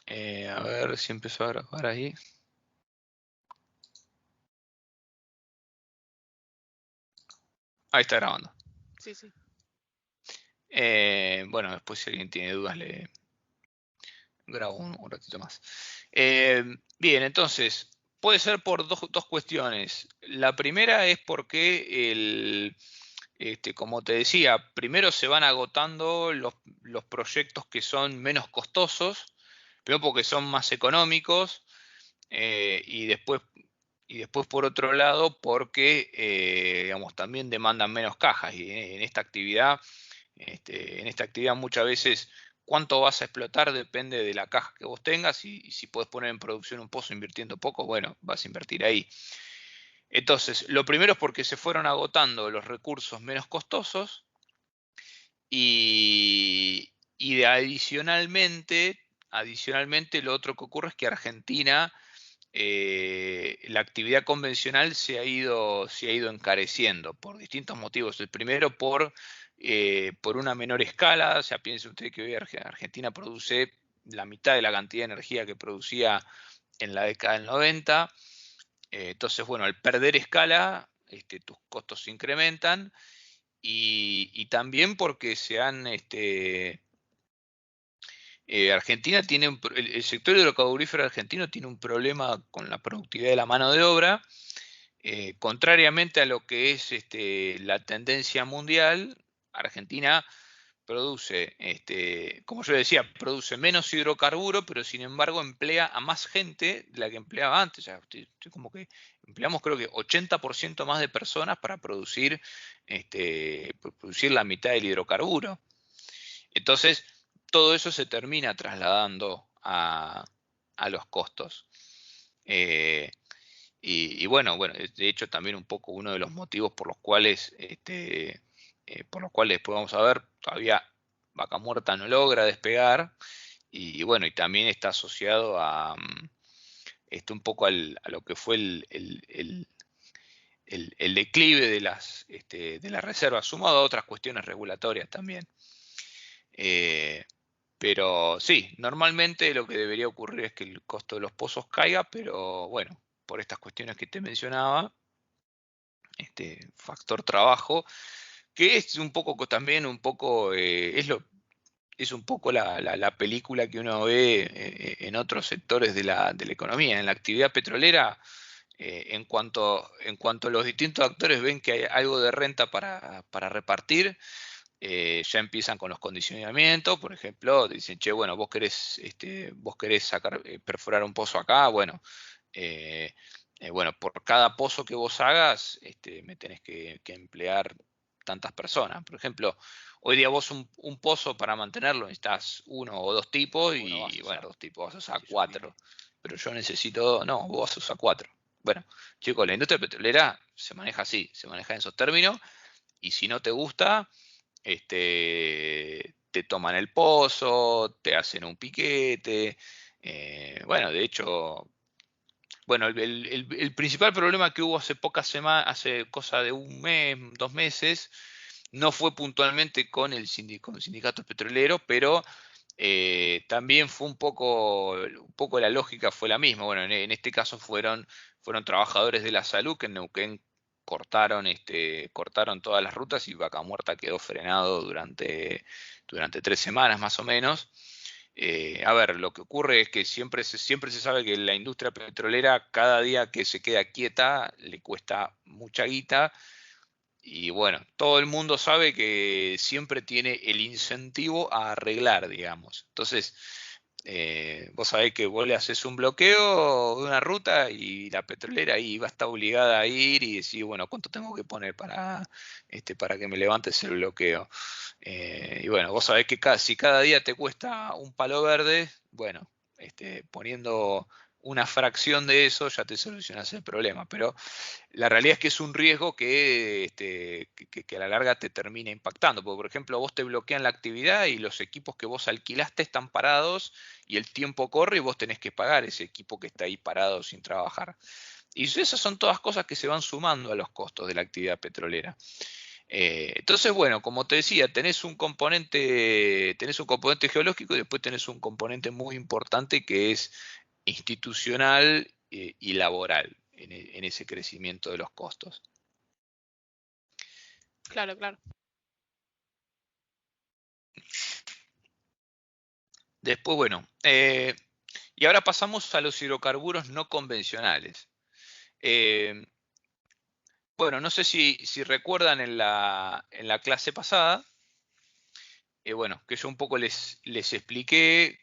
A ver si empezó a grabar ahí. Ahí está grabando. Sí, sí. Bueno, después si alguien tiene dudas le grabo un ratito más. Bien, entonces, puede ser por dos cuestiones. La primera es porque como te decía, primero se van agotando los proyectos que son menos costosos, primero porque son más económicos, y después por otro lado porque digamos, también demandan menos cajas. Y en esta actividad muchas veces cuánto vas a explotar depende de la caja que vos tengas, y si podés poner en producción un pozo invirtiendo poco, bueno, vas a invertir ahí. Entonces, lo primero es porque se fueron agotando los recursos menos costosos, y adicionalmente lo otro que ocurre es que Argentina, la actividad convencional se ha ido encareciendo por distintos motivos. El primero por una menor escala. O sea, piense usted que hoy Argentina produce la mitad de la cantidad de energía que producía en la década del 90. Entonces, bueno, al perder escala, tus costos se incrementan, y también porque Argentina tiene el sector hidrocarburífero argentino tiene un problema con la productividad de la mano de obra. Contrariamente a lo que es la tendencia mundial, Argentina produce, como yo decía, produce menos hidrocarburo, pero sin embargo emplea a más gente de la que empleaba antes. O sea, como que empleamos, creo que 80% más de personas para producir la mitad del hidrocarburo. Entonces, todo eso se termina trasladando a los costos. Eh, y bueno, de hecho también un poco uno de los motivos por los cuales después vamos a ver, todavía Vaca Muerta no logra despegar. Y bueno, y también está asociado un poco a lo que fue el declive de las reservas, sumado a otras cuestiones regulatorias también. Pero sí, normalmente lo que debería ocurrir es que el costo de los pozos caiga, pero bueno, por estas cuestiones que te mencionaba, factor trabajo, que es un poco también es un poco la película que uno ve en otros sectores de la economía. En la actividad petrolera, en cuanto los distintos actores ven que hay algo de renta para repartir, ya empiezan con los condicionamientos. Por ejemplo, dicen, che, bueno, vos querés perforar un pozo acá. Bueno, por cada pozo que vos hagas, me tenés que emplear tantas personas. Por ejemplo, hoy día vos un pozo para mantenerlo necesitas uno o dos tipos, Uno vas y a bueno, usar. dos tipos vas a usar Sí, yo cuatro. opino. Pero yo necesito, no, vos vas a usar cuatro. Bueno, chicos, la industria petrolera se maneja así, se maneja en esos términos. Y si no te gusta, te toman el pozo, te hacen un piquete. Bueno, de hecho, bueno, el principal problema que hubo hace pocas semanas, hace cosa de un mes, 2 meses, no fue puntualmente con con sindicatos petroleros, pero también fue un poco la lógica fue la misma. Bueno, en este caso fueron trabajadores de la salud que en Neuquén cortaron todas las rutas, y Vaca Muerta quedó frenado durante 3 semanas más o menos. A ver, lo que ocurre es que siempre se sabe que la industria petrolera, cada día que se queda quieta le cuesta mucha guita. Y bueno, todo el mundo sabe que siempre tiene el incentivo a arreglar, digamos. Entonces, vos sabés que vos le haces un bloqueo de una ruta, y la petrolera ahí va a estar obligada a ir y decir, bueno, ¿cuánto tengo que poner para que me levantes el bloqueo? Y bueno, vos sabés que si cada día te cuesta un palo verde, bueno, poniendo una fracción de eso ya te solucionas el problema. Pero la realidad es que es un riesgo que a la larga te termina impactando. Porque, por ejemplo, vos te bloquean la actividad y los equipos que vos alquilaste están parados, y el tiempo corre y vos tenés que pagar ese equipo que está ahí parado sin trabajar. Y esas son todas cosas que se van sumando a los costos de la actividad petrolera. Entonces, bueno, como te decía, tenés un componente geológico y después tenés un componente muy importante que es institucional y laboral en ese crecimiento de los costos. Claro, claro. Después, bueno, y ahora pasamos a los hidrocarburos no convencionales. Bueno, no sé si recuerdan en la clase pasada, bueno, que yo un poco les expliqué.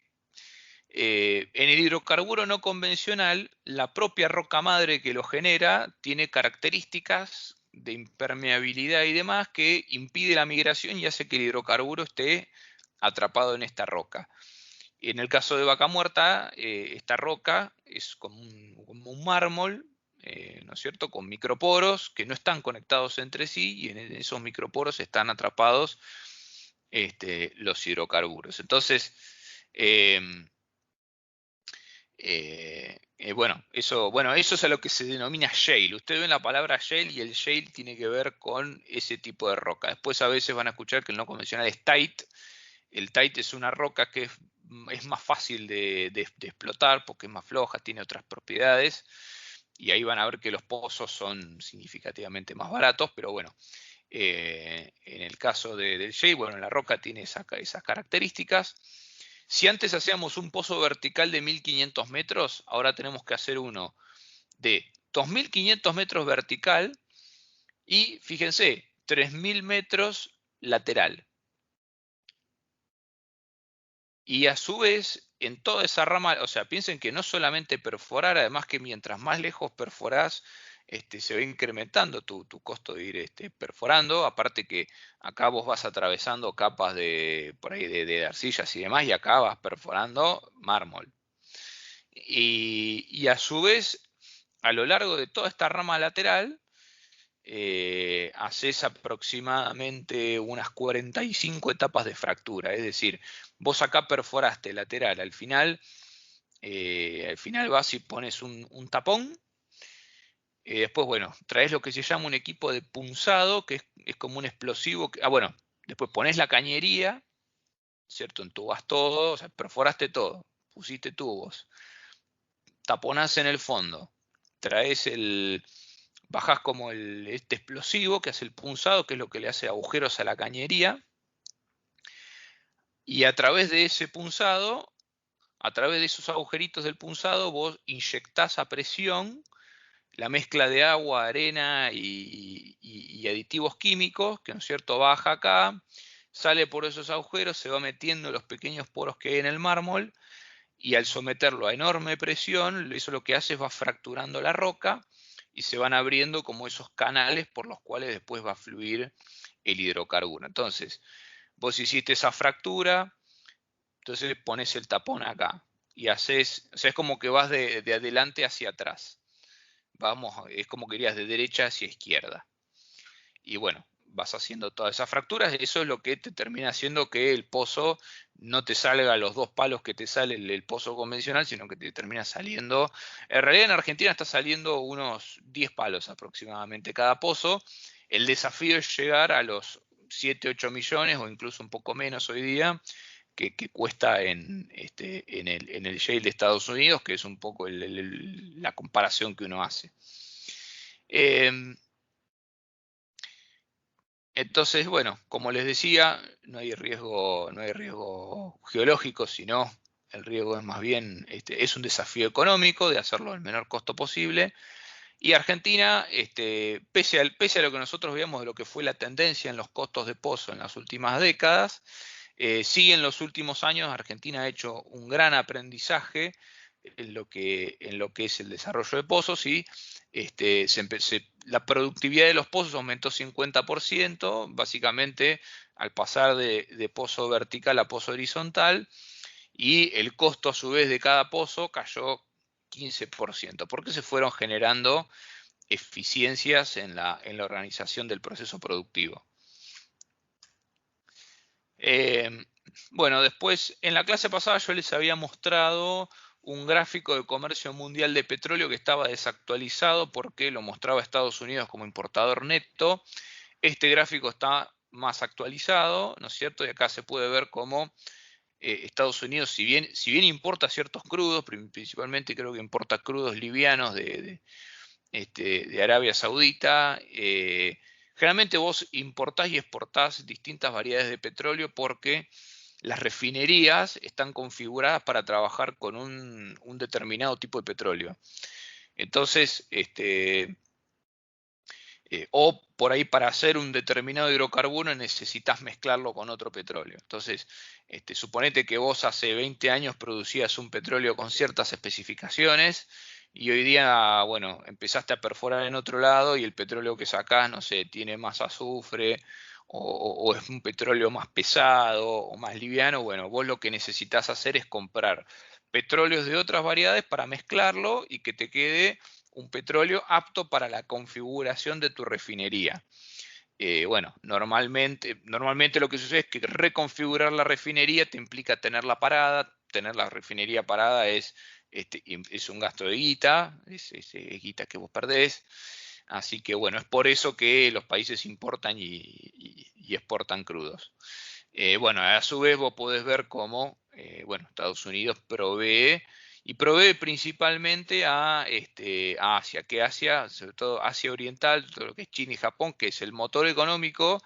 En el hidrocarburo no convencional, la propia roca madre que lo genera tiene características de impermeabilidad y demás que impide la migración y hace que el hidrocarburo esté atrapado en esta roca. En el caso de Vaca Muerta, esta roca es como un mármol, ¿no es cierto?, con microporos que no están conectados entre sí y en esos microporos están atrapados los hidrocarburos. Entonces, eh, bueno, eso es a lo que se denomina shale. Ustedes ven la palabra shale y el shale tiene que ver con ese tipo de roca. Después a veces van a escuchar que el no convencional es tight. El tight es una roca que es más fácil de explotar porque es más floja, tiene otras propiedades. Y ahí van a ver que los pozos son significativamente más baratos, pero bueno, en el caso del shale, bueno, la roca tiene esas características. Si antes hacíamos un pozo vertical de 1500 metros, ahora tenemos que hacer uno de 2500 metros vertical y, fíjense, 3000 metros lateral. Y a su vez, en toda esa rama, o sea, piensen que no solamente perforar, además que mientras más lejos perforás, se va incrementando tu costo de ir perforando. Aparte que acá vos vas atravesando capas por ahí de arcillas y demás, y acá vas perforando mármol. Y a su vez, a lo largo de toda esta rama lateral, haces aproximadamente unas 45 etapas de fractura. Es decir, vos acá perforaste lateral, al final vas y pones un tapón. Después, bueno, traes lo que se llama un equipo de punzado, que es como un explosivo. Bueno, después pones la cañería, ¿cierto? Entubas todo, o sea, perforaste todo, pusiste tubos, taponás en el fondo, traes bajás como este explosivo que hace el punzado, que es lo que le hace agujeros a la cañería, y a través de ese punzado, a través de esos agujeritos del punzado, vos inyectás a presión la mezcla de agua, arena y aditivos químicos, que, ¿no es cierto?, baja acá, sale por esos agujeros, se va metiendo en los pequeños poros que hay en el mármol, y al someterlo a enorme presión, eso lo que hace es va fracturando la roca y se van abriendo como esos canales por los cuales después va a fluir el hidrocarburo. Entonces, vos hiciste esa fractura, entonces pones el tapón acá y haces, o sea, es como que vas de adelante hacia atrás. Es como que irías de derecha hacia izquierda. Y bueno, vas haciendo todas esas fracturas, eso es lo que te termina haciendo que el pozo no te salga a los 2 palos que te sale el pozo convencional, sino que te termina saliendo, en realidad en Argentina está saliendo unos 10 palos aproximadamente cada pozo. El desafío es llegar a los 7, 8 millones o incluso un poco menos hoy día, que cuesta en el shale de Estados Unidos, que es un poco la comparación que uno hace. Entonces, bueno, como les decía, no hay riesgo geológico, sino el riesgo es más bien, es un desafío económico de hacerlo al menor costo posible. Y Argentina, pese a lo que nosotros veíamos de lo que fue la tendencia en los costos de pozo en las últimas décadas, sí, en los últimos años Argentina ha hecho un gran aprendizaje en lo que es el desarrollo de pozos y la productividad de los pozos aumentó 50%, básicamente al pasar de pozo vertical a pozo horizontal, y el costo a su vez de cada pozo cayó 15%, porque se fueron generando eficiencias en la organización del proceso productivo. Bueno, después en la clase pasada yo les había mostrado un gráfico de comercio mundial de petróleo que estaba desactualizado porque lo mostraba Estados Unidos como importador neto. este gráfico está más actualizado, ¿no es cierto? Y acá se puede ver cómo Estados Unidos, si bien importa ciertos crudos, principalmente creo que importa crudos livianos de Arabia Saudita, generalmente vos importás y exportás distintas variedades de petróleo porque las refinerías están configuradas para trabajar con un determinado tipo de petróleo. Entonces, o por ahí para hacer un determinado hidrocarburo necesitas mezclarlo con otro petróleo. Entonces, suponete que vos hace 20 años producías un petróleo con ciertas especificaciones y hoy día, bueno, empezaste a perforar en otro lado y el petróleo que sacás, no sé, tiene más azufre o es un petróleo más pesado o más liviano. Bueno, vos lo que necesitas hacer es comprar petróleos de otras variedades para mezclarlo y que te quede un petróleo apto para la configuración de tu refinería. Bueno, normalmente lo que sucede es que reconfigurar la refinería te implica tenerla parada. Tener la refinería parada es un gasto de guita, es guita que vos perdés. Así que bueno, es por eso que los países importan y exportan crudos. Bueno, a su vez vos podés ver cómo bueno, Estados Unidos provee y provee principalmente a Asia, que Asia, sobre todo Asia Oriental, todo lo que es China y Japón, que es el motor económico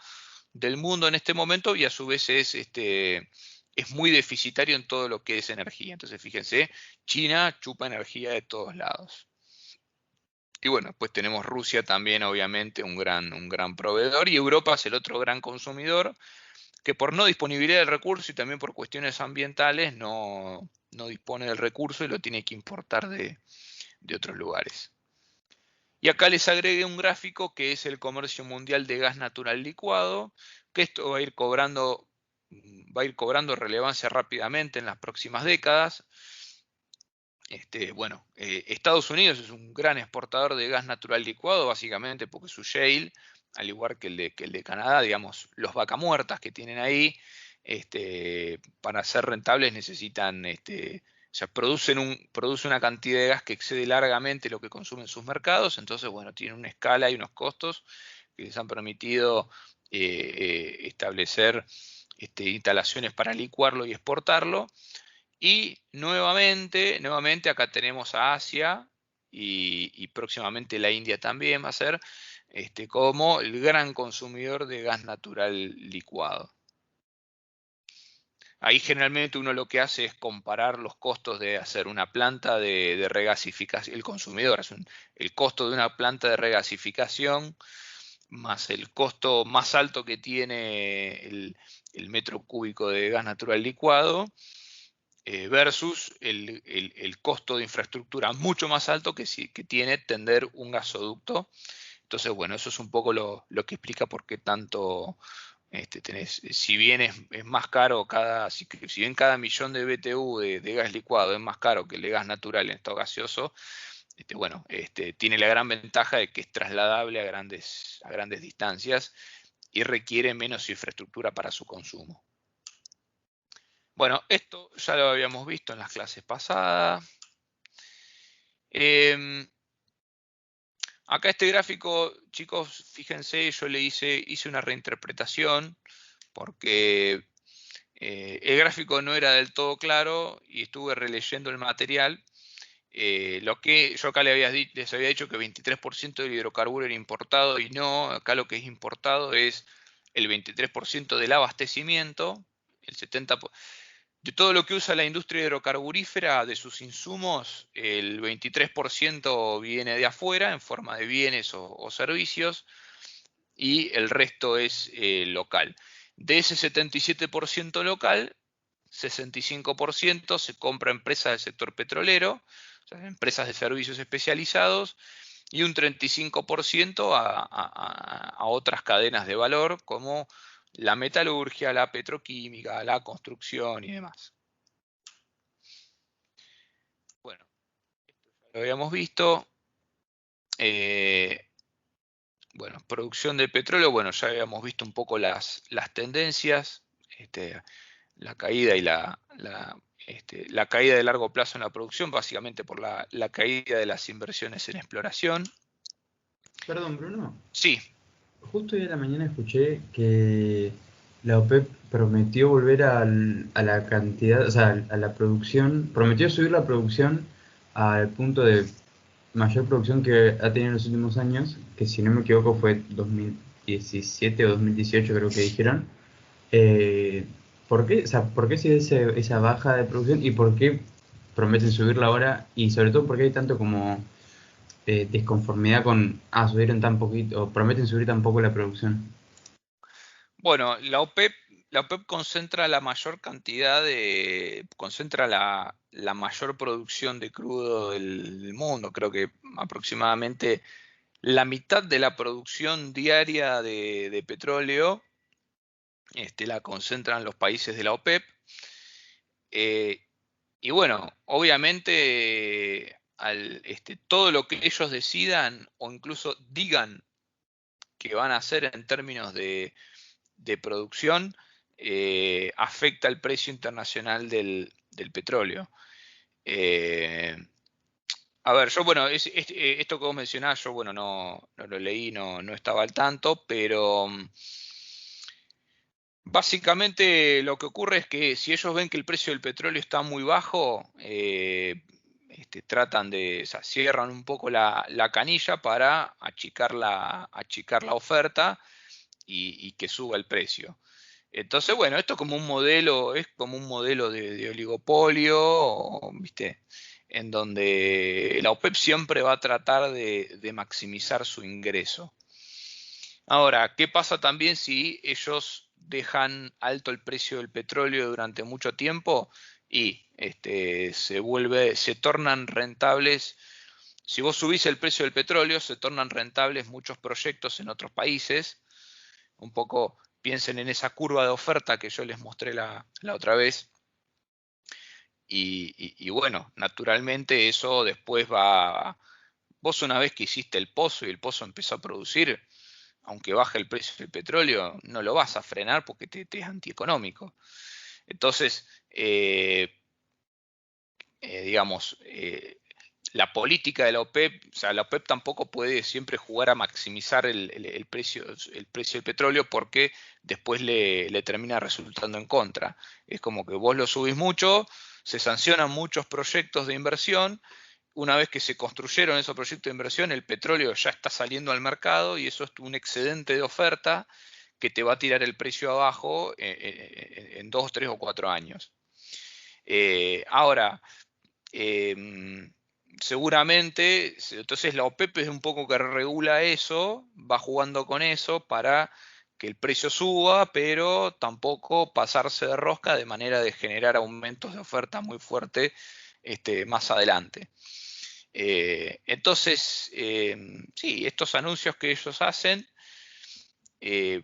del mundo en este momento y a su vez es muy deficitario en todo lo que es energía. Entonces, fíjense, China chupa energía de todos lados. Y bueno, pues tenemos Rusia también, obviamente, un gran proveedor, y Europa es el otro gran consumidor, que por no disponibilidad del recurso y también por cuestiones ambientales no dispone del recurso y lo tiene que importar de otros lugares. Y acá les agregué un gráfico que es el comercio mundial de gas natural licuado, que esto va a ir cobrando relevancia rápidamente en las próximas décadas. Bueno, Estados Unidos es un gran exportador de gas natural licuado, básicamente porque su shale, al igual que el de Canadá, digamos, los vacamuertas que tienen ahí, para ser rentables necesitan, o sea, produce una cantidad de gas que excede largamente lo que consumen sus mercados. Entonces, bueno, tienen una escala y unos costos que les han permitido establecer instalaciones para licuarlo y exportarlo. Y nuevamente acá tenemos a Asia y próximamente la India también va a ser como el gran consumidor de gas natural licuado. Ahí generalmente uno lo que hace es comparar los costos de hacer una planta de regasificación. El consumidor es el costo de una planta de regasificación más el costo más alto que tiene el metro cúbico de gas natural licuado versus el costo de infraestructura mucho más alto que tiene tender un gasoducto. Entonces, bueno, eso es un poco lo que explica por qué tanto tenés, si bien es más caro si bien cada millón de BTU de gas licuado es más caro que el de gas natural en estado gaseoso, bueno, tiene la gran ventaja de que es trasladable a grandes distancias y requiere menos infraestructura para su consumo. Bueno, esto ya lo habíamos visto en las clases pasadas. Acá este gráfico, chicos, fíjense, yo le hice una reinterpretación porque el gráfico no era del todo claro y estuve releyendo el material. Lo que yo acá les había dicho que 23% del hidrocarburo era importado y no, acá lo que es importado es el 23% del abastecimiento, el 70%. De todo lo que usa la industria hidrocarburífera, de sus insumos, el 23% viene de afuera en forma de bienes o servicios y el resto es local. De ese 77% local, 65% se compra a empresas del sector petrolero, o sea, empresas de servicios especializados, y un 35% a otras cadenas de valor como la metalurgia, la petroquímica, la construcción y demás. Bueno, esto ya lo habíamos visto. Bueno, producción de petróleo, bueno, ya habíamos visto un poco las tendencias, la caída y la caída de largo plazo en la producción, básicamente por la caída de las inversiones en exploración. Perdón, Bruno. Sí. Justo hoy a la mañana escuché que la OPEP prometió volver a la cantidad, o sea, a la producción, prometió subir la producción al punto de mayor producción que ha tenido en los últimos años, que si no me equivoco fue 2017 o 2018 creo que dijeron. Eh, ¿Por qué? O sea, ¿por qué sigue esa baja de producción y por qué prometen subirla ahora? Y sobre todo, ¿por qué hay tanto como disconformidad con, subieron tan poquito, o prometen subir tan poco la producción? Bueno, la OPEP concentra la mayor cantidad concentra la mayor producción de crudo del mundo. Creo que aproximadamente la mitad de la producción diaria de petróleo, la concentran los países de la OPEP. Eh, y bueno, obviamente todo lo que ellos decidan o incluso digan que van a hacer en términos de producción, afecta el precio internacional del petróleo. Eh, a ver, yo, bueno, esto que vos mencionás, yo, bueno, no lo leí, no estaba al tanto, pero básicamente lo que ocurre es que si ellos ven que el precio del petróleo está muy bajo, tratan o sea, cierran un poco la canilla para achicar la oferta y que suba el precio. Entonces, bueno, esto es como un modelo de oligopolio, ¿viste? En donde la OPEP siempre va a tratar de maximizar su ingreso. Ahora, ¿qué pasa también si ellos dejan alto el precio del petróleo durante mucho tiempo y se tornan rentables? Si vos subís el precio del petróleo, se tornan rentables muchos proyectos en otros países. Un poco piensen en esa curva de oferta que yo les mostré la otra vez. Y bueno, naturalmente eso después vos una vez que hiciste el pozo y el pozo empezó a producir, aunque baje el precio del petróleo, no lo vas a frenar porque te es antieconómico. Entonces, digamos, la política de la OPEP, o sea, la OPEP tampoco puede siempre jugar a maximizar el precio del petróleo porque después le termina resultando en contra. Es como que vos lo subís mucho, se sancionan muchos proyectos de inversión. Una vez que se construyeron esos proyectos de inversión, el petróleo ya está saliendo al mercado y eso es un excedente de oferta que te va a tirar el precio abajo en 2, 3 o 4 años. Ahora, eh, seguramente, entonces la OPEP es un poco que regula eso, va jugando con eso para que el precio suba, pero tampoco pasarse de rosca de manera de generar aumentos de oferta muy fuerte más adelante. Entonces, sí, estos anuncios que ellos hacen, eh,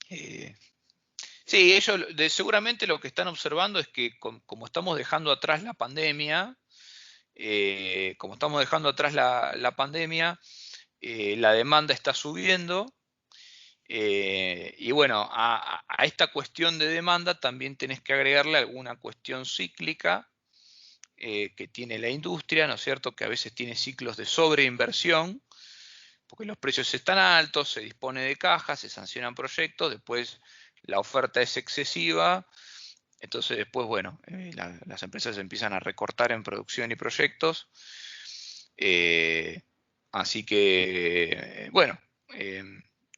eh, sí, ellos seguramente lo que están observando es que como estamos dejando atrás la pandemia, como estamos dejando atrás la pandemia, la demanda está subiendo. Y bueno, a esta cuestión de demanda también tenés que agregarle alguna cuestión cíclica que tiene la industria, ¿no es cierto? Que a veces tiene ciclos de sobreinversión, porque los precios están altos, se dispone de cajas, se sancionan proyectos, después la oferta es excesiva, entonces después, bueno, las empresas empiezan a recortar en producción y proyectos. Eh, Así que, bueno, eh,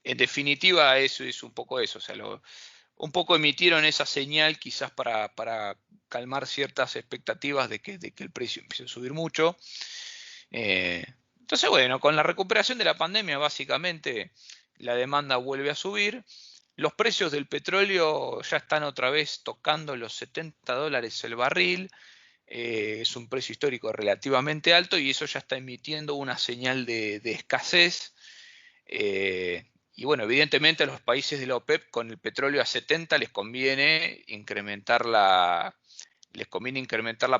en definitiva eso es un poco eso, o sea, un poco emitieron esa señal quizás para calmar ciertas expectativas de que el precio empiece a subir mucho. Eh, entonces, bueno, con la recuperación de la pandemia, básicamente la demanda vuelve a subir. Los precios del petróleo ya están otra vez tocando los $70 el barril. Es un precio histórico relativamente alto y eso ya está emitiendo una señal de escasez. Y bueno, evidentemente a los países de la OPEP con el petróleo a 70 les conviene incrementar la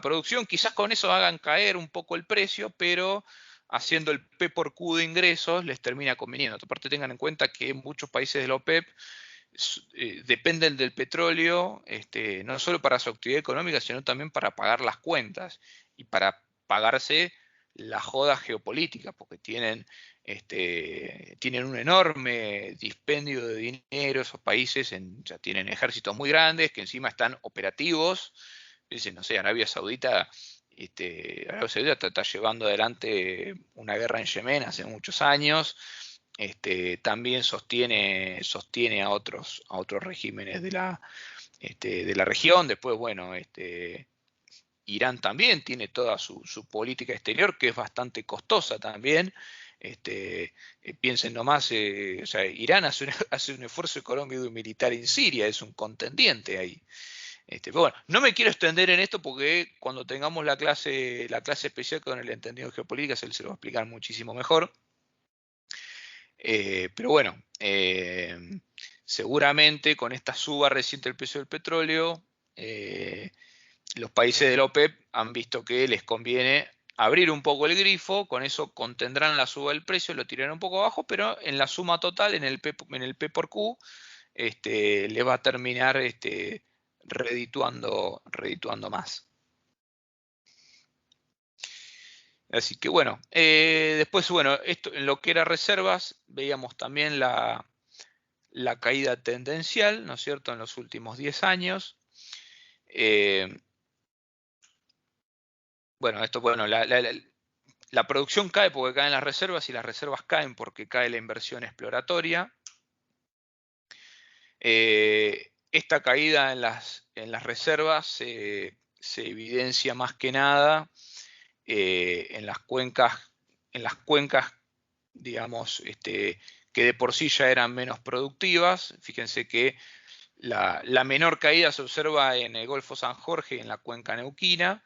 producción. Quizás con eso hagan caer un poco el precio, pero haciendo el P por Q de ingresos les termina conveniendo. Aparte tengan en cuenta que muchos países de la OPEP dependen del petróleo, no solo para su actividad económica, sino también para pagar las cuentas y para pagarse la joda geopolítica, porque tienen un enorme dispendio de dinero esos países, ya tienen ejércitos muy grandes que encima están operativos. Dicen, no sé, Arabia Saudita está llevando adelante una guerra en Yemen hace muchos años. También sostiene a otros regímenes de la región. Después, bueno, Irán también tiene toda su política exterior, que es bastante costosa también. Piensen nomás, o sea, Irán hace un esfuerzo económico y militar en Siria, es un contendiente ahí. Pero bueno, no me quiero extender en esto porque cuando tengamos la clase especial con el entendido de geopolítica se lo va a explicar muchísimo mejor. Pero bueno, seguramente con esta suba reciente del precio del petróleo, los países de la OPEP han visto que les conviene abrir un poco el grifo, con eso contendrán la suba del precio, lo tirarán un poco abajo, pero en la suma total, en el P por Q, les va a terminar redituando más. Así que bueno, después, bueno, esto en lo que era reservas, veíamos también la caída tendencial, ¿no es cierto?, en los últimos 10 años. Bueno, la producción cae porque caen las reservas y las reservas caen porque cae la inversión exploratoria. Esta caída en las reservas se evidencia más que nada en las cuencas, digamos, que de por sí ya eran menos productivas. Fíjense que la menor caída se observa en el Golfo San Jorge y en la cuenca neuquina.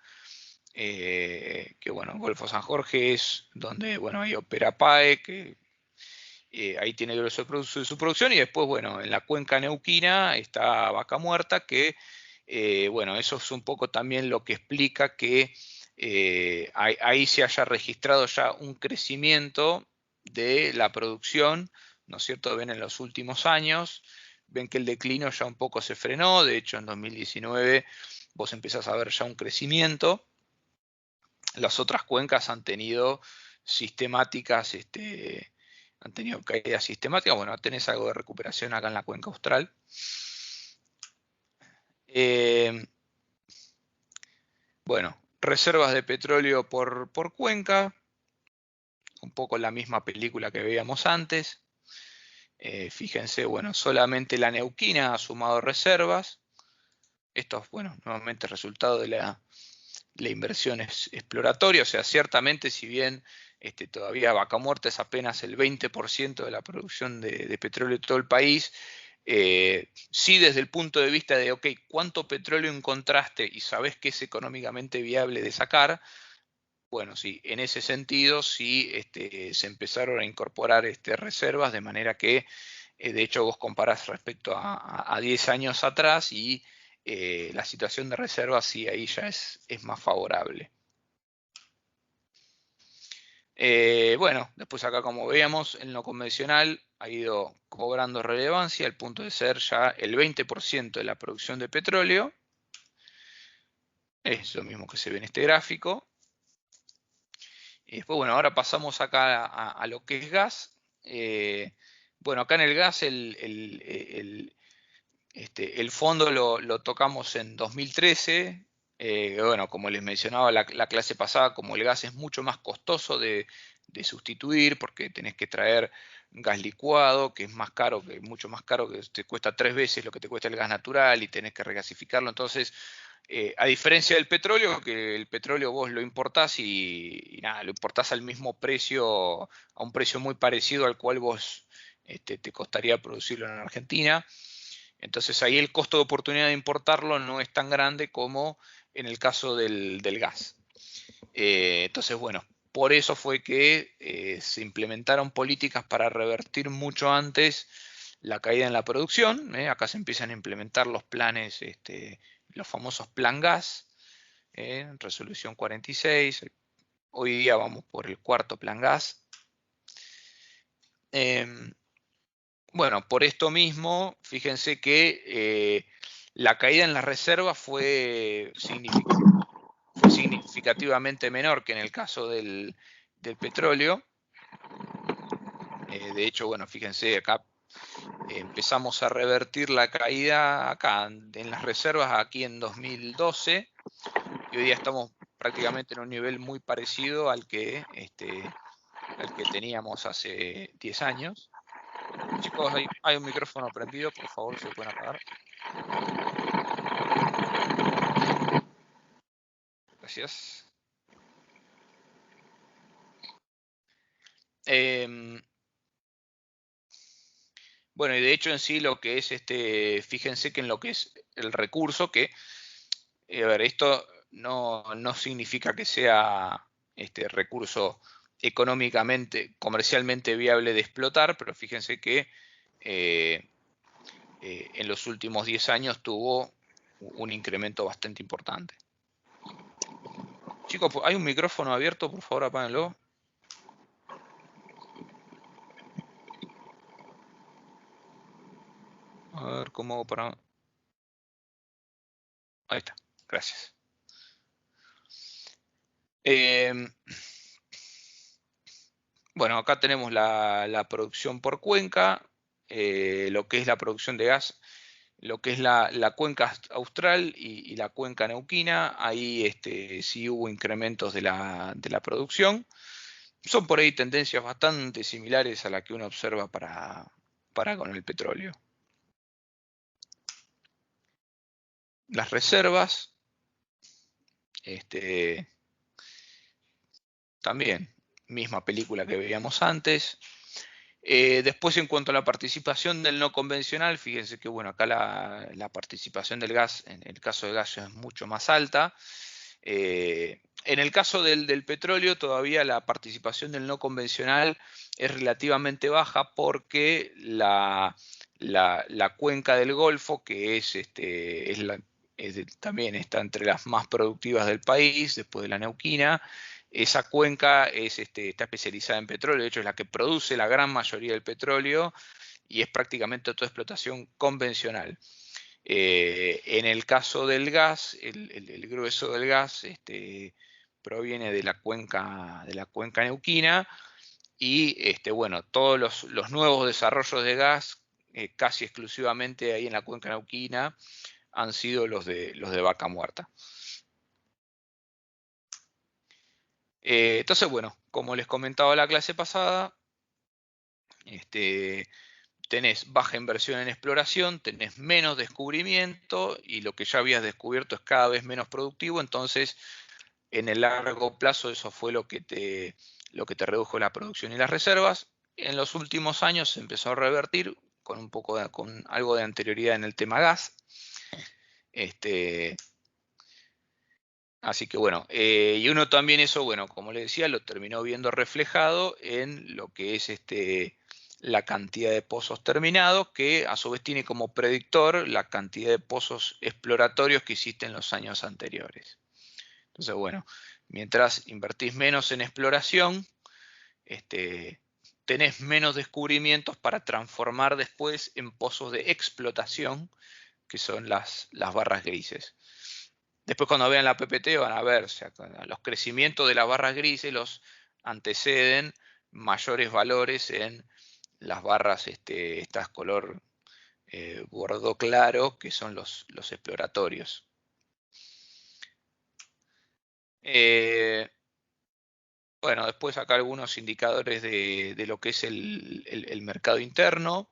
Que bueno, Golfo San Jorge es donde, bueno, ahí opera PAE, que ahí tiene el grueso de su producción, y después, bueno, en la cuenca neuquina está Vaca Muerta, que, bueno, eso es un poco también lo que explica que ahí se haya registrado ya un crecimiento de la producción, ¿no es cierto? Ven en los últimos años, ven que el declino ya un poco se frenó, de hecho en 2019 vos empezás a ver ya un crecimiento. Las otras cuencas han tenido sistemáticas, han tenido caídas sistemáticas. Bueno, tenés algo de recuperación acá en la cuenca austral. Bueno, reservas de petróleo por cuenca, un poco la misma película que veíamos antes. Fíjense, bueno, solamente la neuquina ha sumado reservas. Esto es, bueno, nuevamente resultado de la inversión exploratoria. O sea, ciertamente, si bien todavía Vaca Muerta es apenas el 20% de la producción de petróleo de todo el país, sí, desde el punto de vista de, ok, ¿cuánto petróleo encontraste y sabés que es económicamente viable de sacar? Bueno, sí, en ese sentido sí se empezaron a incorporar reservas, de manera que, de hecho, vos comparás respecto a 10 años atrás y la situación de reservas sí ahí ya es más favorable. Bueno, después acá, como veíamos, en lo convencional ha ido cobrando relevancia al punto de ser ya el 20% de la producción de petróleo. Es lo mismo que se ve en este gráfico. Y después, bueno, ahora pasamos acá a lo que es gas. Bueno, acá en el gas el fondo lo tocamos en 2013. Bueno, como les mencionaba la clase pasada, como el gas es mucho más costoso de sustituir, porque tenés que traer gas licuado, que es más caro, mucho más caro, que te cuesta 3 veces lo que te cuesta el gas natural, y tenés que regasificarlo. Entonces, a diferencia del petróleo, que el petróleo vos lo importás y nada, lo importás al mismo precio, a un precio muy parecido al cual vos te costaría producirlo en Argentina. Entonces ahí el costo de oportunidad de importarlo no es tan grande como en el caso del gas. Entonces, bueno, por eso fue que se implementaron políticas para revertir mucho antes la caída en la producción. Acá se empiezan a implementar los planes, los famosos Plan Gas, resolución 46. Hoy día vamos por el cuarto Plan Gas. Bueno, por esto mismo, fíjense que la caída en las reservas fue significativamente menor que en el caso del petróleo. De hecho, bueno, fíjense, acá empezamos a revertir la caída acá en las reservas aquí en 2012 y hoy día estamos prácticamente en un nivel muy parecido al que teníamos hace 10 años. Chicos, hay un micrófono prendido, por favor, se pueden apagar. Gracias. Bueno, y de hecho en sí lo que es fíjense que en lo que es el recurso, que, a ver, esto no significa que sea recurso económicamente, comercialmente viable de explotar, pero fíjense que en los últimos 10 años tuvo un incremento bastante importante. Chicos, hay un micrófono abierto, por favor apáguenlo. A ver cómo hago para... Ahí está, gracias. Bueno, acá tenemos la producción por cuenca, lo que es la producción de gas, lo que es la cuenca austral y la cuenca neuquina. Ahí sí hubo incrementos de la producción. Son por ahí tendencias bastante similares a la que uno observa para con el petróleo. Las reservas, también, misma película que veíamos antes. Después, en cuanto a la participación del no convencional, fíjense que bueno, acá la participación del gas, en el caso del gas, es mucho más alta. En el caso del petróleo, todavía la participación del no convencional es relativamente baja porque la cuenca del Golfo, que también está entre las más productivas del país, después de la Neuquina. Esa cuenca está especializada en petróleo, de hecho es la que produce la gran mayoría del petróleo y es prácticamente toda explotación convencional. En el caso del gas, el grueso del gas proviene de la cuenca neuquina y bueno, todos los nuevos desarrollos de gas, casi exclusivamente ahí en la cuenca neuquina, han sido los de Vaca Muerta. Entonces, bueno, como les comentaba la clase pasada, tenés baja inversión en exploración, tenés menos descubrimiento y lo que ya habías descubierto es cada vez menos productivo, entonces en el largo plazo eso fue lo que te redujo la producción y las reservas. En los últimos años se empezó a revertir con con algo de anterioridad en el tema gas. Así que bueno, y uno también eso, bueno, como les decía, lo terminó viendo reflejado en lo que es la cantidad de pozos terminados, que a su vez tiene como predictor la cantidad de pozos exploratorios que hiciste en los años anteriores. Entonces, bueno, mientras invertís menos en exploración, tenés menos descubrimientos para transformar después en pozos de explotación, que son las barras grises. Después cuando vean la PPT van a ver, o sea, los crecimientos de las barras grises los anteceden mayores valores en las barras estas color bordo claro, que son los exploratorios. Bueno, después acá algunos indicadores de lo que es el mercado interno.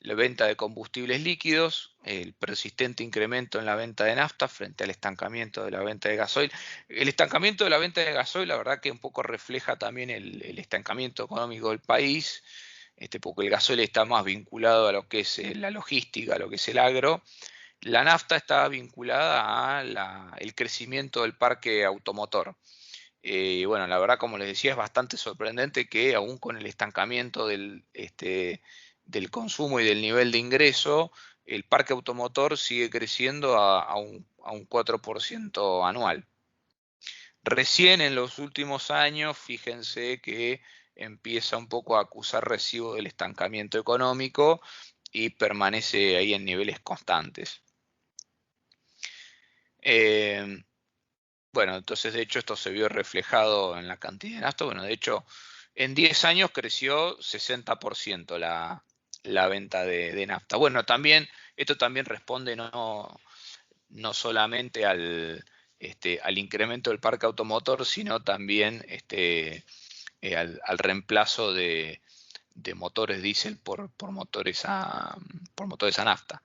La venta de combustibles líquidos, el persistente incremento en la venta de nafta frente al estancamiento de la venta de gasoil. El estancamiento de la venta de gasoil, la verdad que un poco refleja también el estancamiento económico del país, porque el gasoil está más vinculado a lo que es la logística, a lo que es el agro. La nafta está vinculada al crecimiento del parque automotor. Bueno, la verdad, como les decía, es bastante sorprendente que aún con el estancamiento del consumo y del nivel de ingreso, el parque automotor sigue creciendo a un 4% anual. Recién en los últimos años, fíjense que empieza un poco a acusar recibo del estancamiento económico y permanece ahí en niveles constantes. bueno, entonces de hecho esto se vio reflejado en la cantidad de nafta. Bueno, de hecho en 10 años creció 60% la venta de nafta. Bueno, también esto también responde no solamente al incremento del parque automotor, sino también al reemplazo de motores diésel por motores a nafta.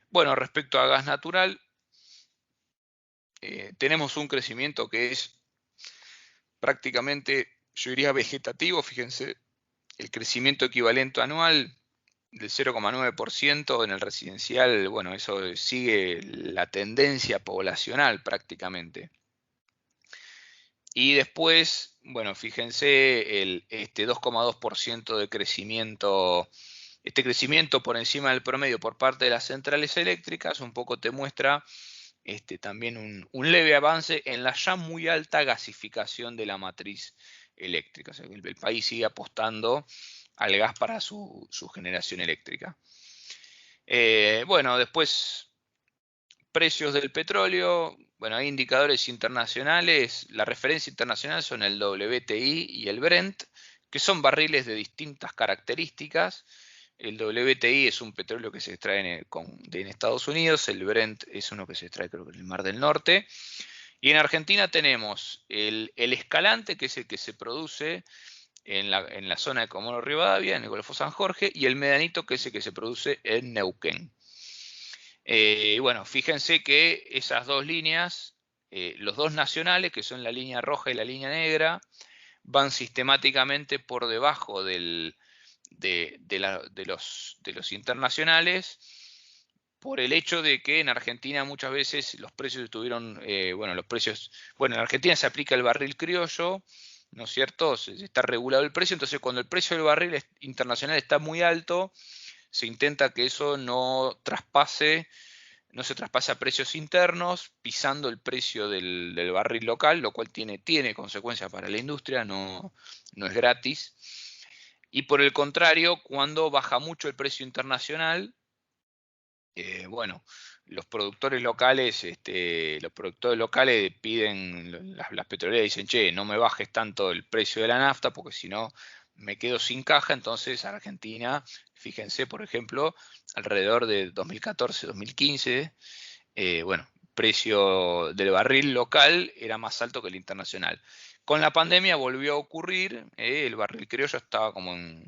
Bueno, respecto a gas natural, tenemos un crecimiento que es prácticamente, yo diría, vegetativo. Fíjense, el crecimiento equivalente anual del 0,9% en el residencial. Bueno, eso sigue la tendencia poblacional prácticamente. Y después, bueno, fíjense, este 2,2% de crecimiento, este crecimiento por encima del promedio por parte de las centrales eléctricas, un poco te muestra también un leve avance en la ya muy alta gasificación de la matriz eléctrica. O sea, el país sigue apostando al gas para su generación eléctrica. Bueno, después, precios del petróleo. Bueno, hay indicadores internacionales. La referencia internacional son el WTI y el Brent, que son barriles de distintas características. El WTI es un petróleo que se extrae en Estados Unidos, el Brent es uno que se extrae creo que en el Mar del Norte. Y en Argentina tenemos el Escalante, que es el que se produce en la zona de Comodoro Rivadavia, en el Golfo San Jorge, y el Medanito, que es el que se produce en Neuquén. Bueno, fíjense que esas dos líneas, los dos nacionales, que son la línea roja y la línea negra, van sistemáticamente por debajo de los internacionales, por el hecho de que en Argentina muchas veces los precios estuvieron, bueno, en Argentina se aplica el barril criollo, ¿no es cierto? Está regulado el precio, entonces cuando el precio del barril internacional está muy alto, se intenta que eso no se traspase a precios internos, pisando el precio del barril local, lo cual tiene consecuencias para la industria, no es gratis. Y por el contrario, cuando baja mucho el precio internacional, bueno, los productores locales piden, las petroleras dicen, che, no me bajes tanto el precio de la nafta porque si no me quedo sin caja. Entonces Argentina, fíjense, por ejemplo, alrededor de 2014-2015, bueno, precio del barril local era más alto que el internacional. Con la pandemia volvió a ocurrir, el barril criollo estaba como en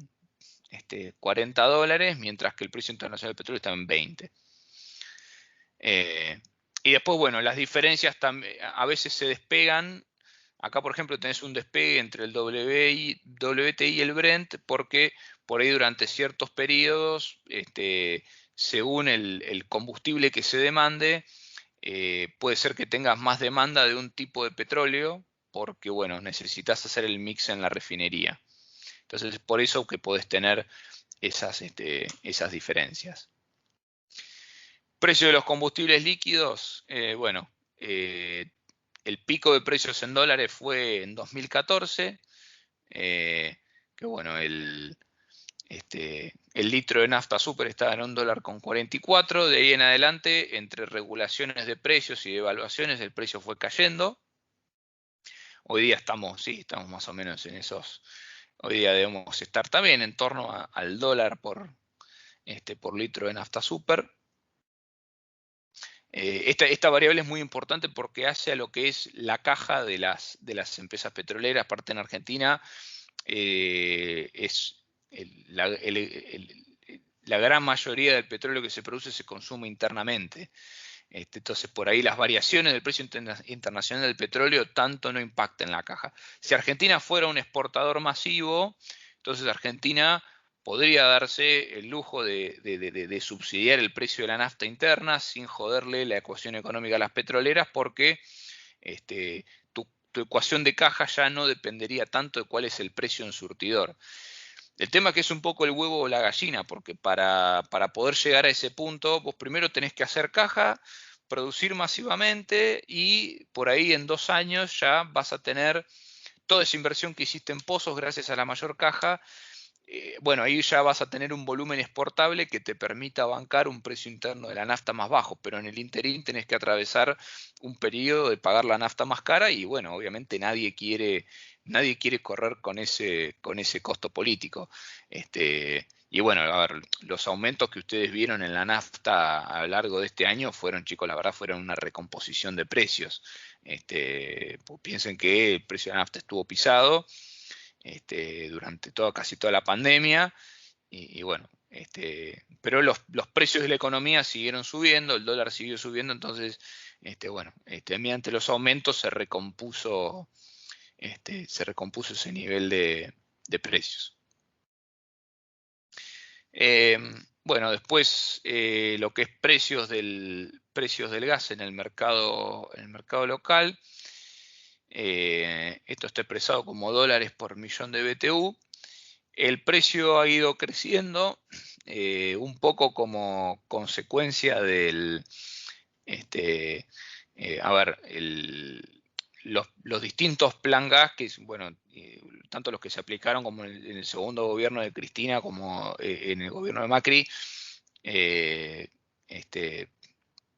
$40, mientras que el precio internacional del petróleo estaba en 20. Y después, bueno, las diferencias a veces se despegan. Acá, por ejemplo, tenés un despegue entre el WTI y el Brent, porque por ahí durante ciertos periodos, según el combustible que se demande, puede ser que tengas más demanda de un tipo de petróleo, porque, bueno, necesitas hacer el mix en la refinería. Entonces, es por eso que podés tener esas diferencias. Precio de los combustibles líquidos, bueno, el pico de precios en dólares fue en 2014, que bueno, el litro de nafta super estaba en $1,44, de ahí en adelante, entre regulaciones de precios y devaluaciones, el precio fue cayendo. Hoy día estamos más o menos en esos, hoy día debemos estar también en torno al dólar por litro de nafta super. Esta variable es muy importante porque hace a lo que es la caja de las empresas petroleras. Aparte, en Argentina la gran mayoría del petróleo que se produce se consume internamente. Entonces, por ahí las variaciones del precio internacional del petróleo tanto no impactan en la caja. Si Argentina fuera un exportador masivo, entonces Argentina podría darse el lujo de subsidiar el precio de la nafta interna sin joderle la ecuación económica a las petroleras, porque tu ecuación de caja ya no dependería tanto de cuál es el precio en surtidor. El tema es que es un poco el huevo o la gallina, porque para poder llegar a ese punto, vos primero tenés que hacer caja, producir masivamente, y por ahí en 2 años ya vas a tener toda esa inversión que hiciste en pozos gracias a la mayor caja, bueno, ahí ya vas a tener un volumen exportable que te permita bancar un precio interno de la nafta más bajo, pero en el interín tenés que atravesar un periodo de pagar la nafta más cara y bueno, obviamente nadie quiere correr con ese costo político. Y bueno, a ver, los aumentos que ustedes vieron en la nafta a lo largo de este año fueron, chicos, la verdad fueron una recomposición de precios. Pues piensen que el precio de la nafta estuvo pisado durante casi toda la pandemia y bueno, pero los precios de la economía siguieron subiendo, el dólar siguió subiendo, entonces, bueno, mediante los aumentos se recompuso ese nivel de precios. Bueno, después lo que es precios del gas en el mercado local. Esto está expresado como dólares por millón de BTU. El precio ha ido creciendo un poco como consecuencia del, a ver, los distintos plan gas, que bueno, tanto los que se aplicaron como en el segundo gobierno de Cristina como en el gobierno de Macri, eh, este,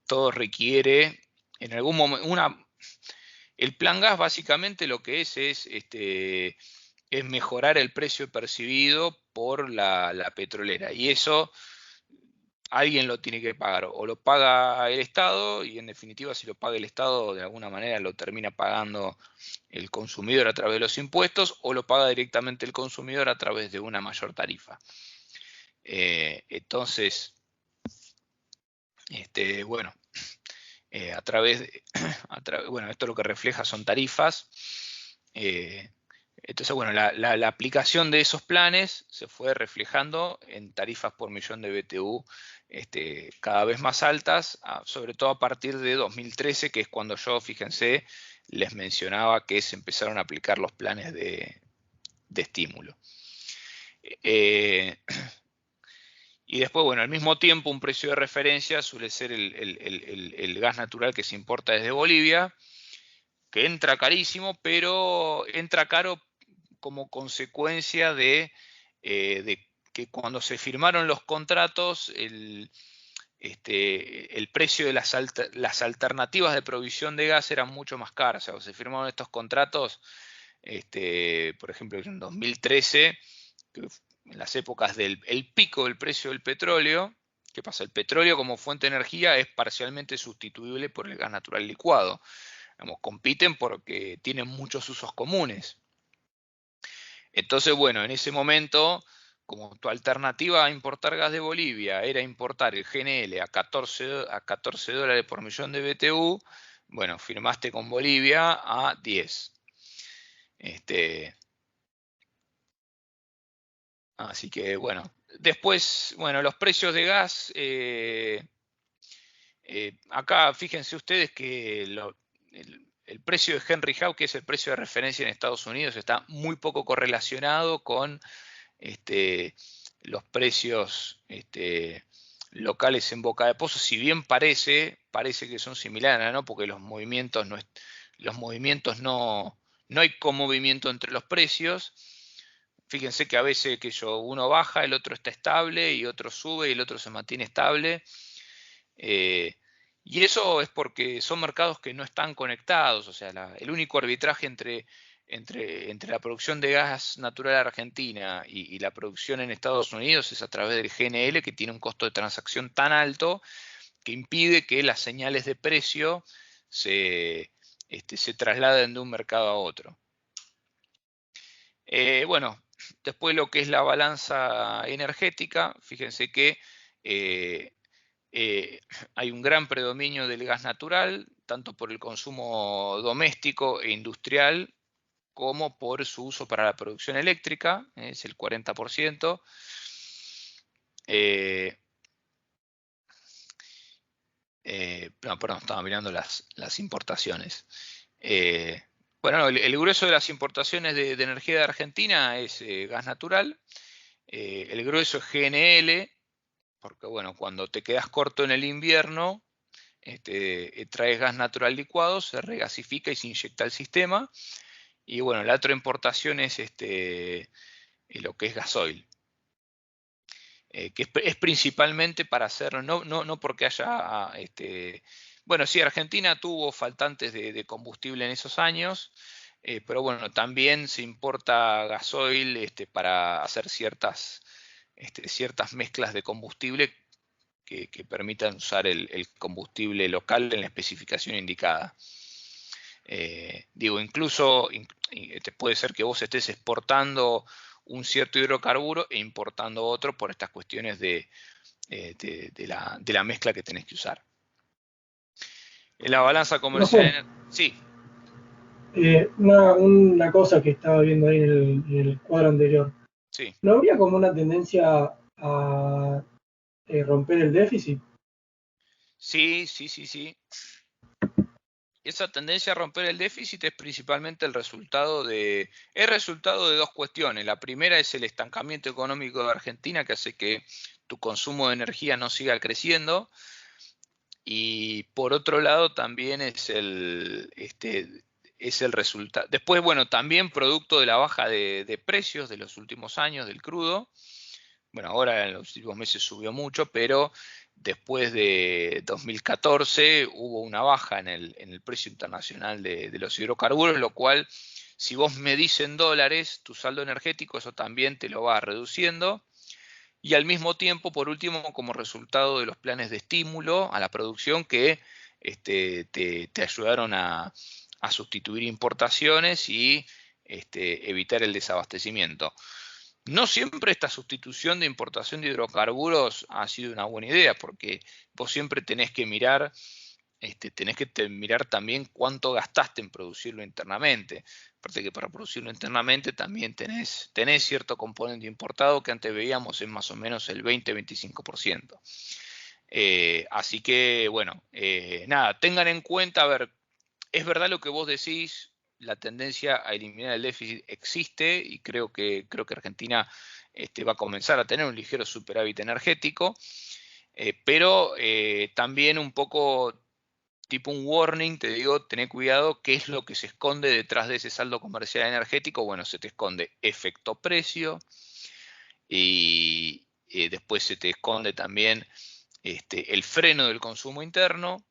todo requiere en algún momento el plan gas básicamente lo que es mejorar el precio percibido por la petrolera. Y eso alguien lo tiene que pagar. O lo paga el Estado, y en definitiva si lo paga el Estado, de alguna manera lo termina pagando el consumidor a través de los impuestos, o lo paga directamente el consumidor a través de una mayor tarifa. Entonces, bueno, bueno, esto lo que refleja son tarifas. Entonces, bueno, la aplicación de esos planes se fue reflejando en tarifas por millón de BTU cada vez más altas, sobre todo a partir de 2013, que es cuando yo, fíjense, les mencionaba que se empezaron a aplicar los planes de estímulo. Y después, bueno, al mismo tiempo un precio de referencia suele ser el gas natural que se importa desde Bolivia, que entra carísimo, pero entra caro como consecuencia de que cuando se firmaron los contratos, el precio de las alternativas de provisión de gas eran mucho más caras. O sea, se firmaron estos contratos, por ejemplo, en 2013, en las épocas del pico del precio del petróleo. ¿Qué pasa? El petróleo como fuente de energía es parcialmente sustituible por el gas natural licuado. Compiten porque tienen muchos usos comunes. Entonces, bueno, en ese momento, como tu alternativa a importar gas de Bolivia era importar el GNL a 14 dólares por millón de BTU, bueno, firmaste con Bolivia a 10. Así que, bueno, después, bueno, los precios de gas, acá fíjense ustedes que el precio de Henry Hub, que es el precio de referencia en Estados Unidos, está muy poco correlacionado con los precios locales en Boca de Pozo, si bien parece que son similares, ¿no? Porque los movimientos no hay conmovimiento entre los precios. Fíjense que a veces uno baja, el otro está estable, y otro sube y el otro se mantiene estable. Y eso es porque son mercados que no están conectados. O sea, el único arbitraje entre la producción de gas natural argentina y la producción en Estados Unidos es a través del GNL, que tiene un costo de transacción tan alto que impide que las señales de precio se trasladen de un mercado a otro. Bueno, después lo que es la balanza energética, fíjense que hay un gran predominio del gas natural, tanto por el consumo doméstico e industrial, como por su uso para la producción eléctrica, es el 40%. No, perdón, estaba mirando las importaciones. Bueno, el grueso de las importaciones de energía de Argentina es gas natural. El grueso es GNL, porque bueno, cuando te quedas corto en el invierno, traes gas natural licuado, se regasifica y se inyecta al sistema. Y bueno, la otra importación es lo que es gasoil. que es principalmente para hacerlo, no porque haya, bueno, sí, Argentina tuvo faltantes de combustible en esos años, pero bueno, también se importa gasoil para hacer ciertas mezclas de combustible que permitan usar el combustible local en la especificación indicada. Digo, incluso puede ser que vos estés exportando un cierto hidrocarburo e importando otro por estas cuestiones de la mezcla que tenés que usar. En la balanza comercial, sí. Una cosa que estaba viendo ahí en el cuadro anterior. Sí. ¿No habría como una tendencia a romper el déficit? Sí. Esa tendencia a romper el déficit es principalmente el resultado de dos cuestiones. La primera es el estancamiento económico de Argentina, que hace que tu consumo de energía no siga creciendo. Y por otro lado también es el resultado. Después, bueno, también producto de la baja de precios de los últimos años del crudo. Bueno, ahora en los últimos meses subió mucho, pero después de 2014 hubo una baja en el precio internacional de los hidrocarburos, lo cual, si vos medís en dólares tu saldo energético, eso también te lo va reduciendo. Y al mismo tiempo, por último, como resultado de los planes de estímulo a la producción que te ayudaron a sustituir importaciones y evitar el desabastecimiento. No siempre esta sustitución de importación de hidrocarburos ha sido una buena idea, porque vos siempre tenés que mirar también cuánto gastaste en producirlo internamente. Aparte que para producirlo internamente también tenés cierto componente importado que antes veíamos en más o menos el 20-25%. Así que, bueno, nada, tengan en cuenta, a ver, es verdad lo que vos decís, la tendencia a eliminar el déficit existe y creo que Argentina va a comenzar a tener un ligero superávit energético, pero también un poco tipo un warning, te digo, tené cuidado qué es lo que se esconde detrás de ese saldo comercial energético. Bueno, se te esconde efecto precio y después se te esconde también el freno del consumo interno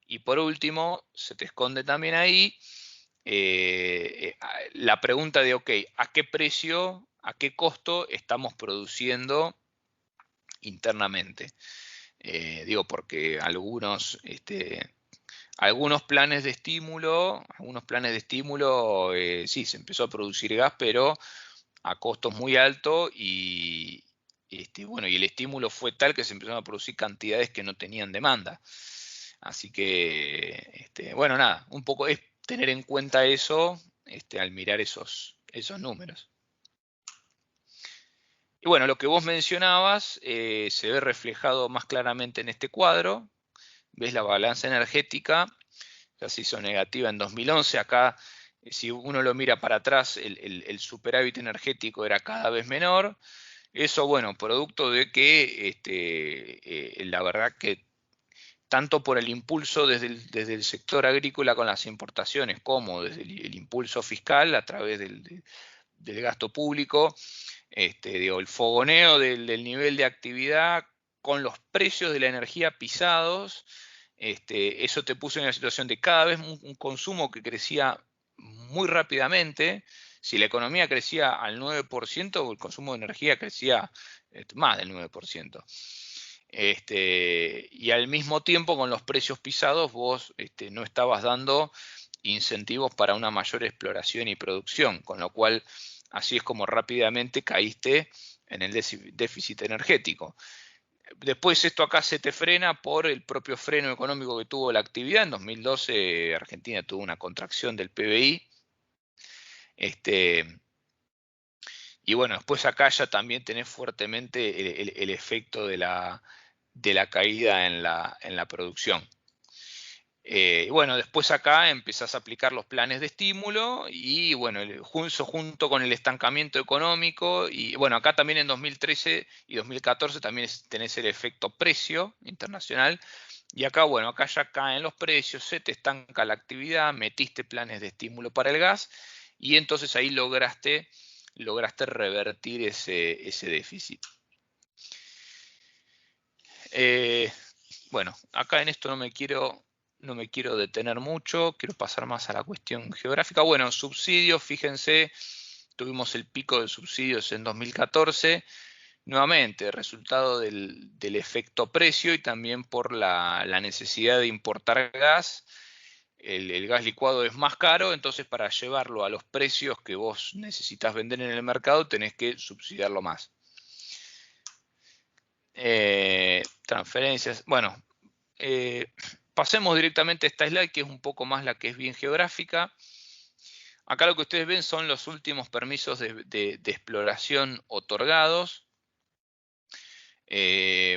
y por último se te esconde también ahí la pregunta de, ok, ¿a qué precio, a qué costo estamos produciendo internamente? Digo, porque algunos planes de estímulo, sí, se empezó a producir gas, pero a costos muy altos y bueno, y el estímulo fue tal que se empezaron a producir cantidades que no tenían demanda. Así que, bueno, nada, un poco es tener en cuenta eso al mirar esos números. Y bueno, lo que vos mencionabas se ve reflejado más claramente en este cuadro. Ves la balanza energética, ya se hizo negativa en 2011. Acá, si uno lo mira para atrás, el superávit energético era cada vez menor. Eso, bueno, producto de que la verdad que tanto por el impulso desde el sector agrícola con las importaciones como desde el impulso fiscal a través del gasto público, digo, el fogoneo del nivel de actividad con los precios de la energía pisados, eso te puso en una situación de cada vez un consumo que crecía muy rápidamente. Si la economía crecía al 9%, el consumo de energía crecía más del 9%. Y al mismo tiempo, con los precios pisados, vos no estabas dando incentivos para una mayor exploración y producción, con lo cual así es como rápidamente caíste en el déficit energético. Después esto acá se te frena por el propio freno económico que tuvo la actividad. En 2012 Argentina tuvo una contracción del PBI. Y bueno, después acá ya también tenés fuertemente el efecto de la caída en la producción. Bueno, después acá empezás a aplicar los planes de estímulo y bueno, junto con el estancamiento económico y bueno, acá también en 2013 y 2014 también tenés el efecto precio internacional y acá, bueno, acá ya caen los precios, se te estanca la actividad, metiste planes de estímulo para el gas y entonces ahí lograste revertir ese déficit. Bueno, acá en esto no me quiero detener mucho, quiero pasar más a la cuestión geográfica. Bueno, subsidios, fíjense, tuvimos el pico de subsidios en 2014, nuevamente resultado del efecto precio y también por la necesidad de importar gas. El gas licuado es más caro, entonces para llevarlo a los precios que vos necesitas vender en el mercado tenés que subsidiarlo más. Transferencias, bueno, pasemos directamente a esta slide que es un poco más la que es bien geográfica. Acá lo que ustedes ven son los últimos permisos de exploración otorgados.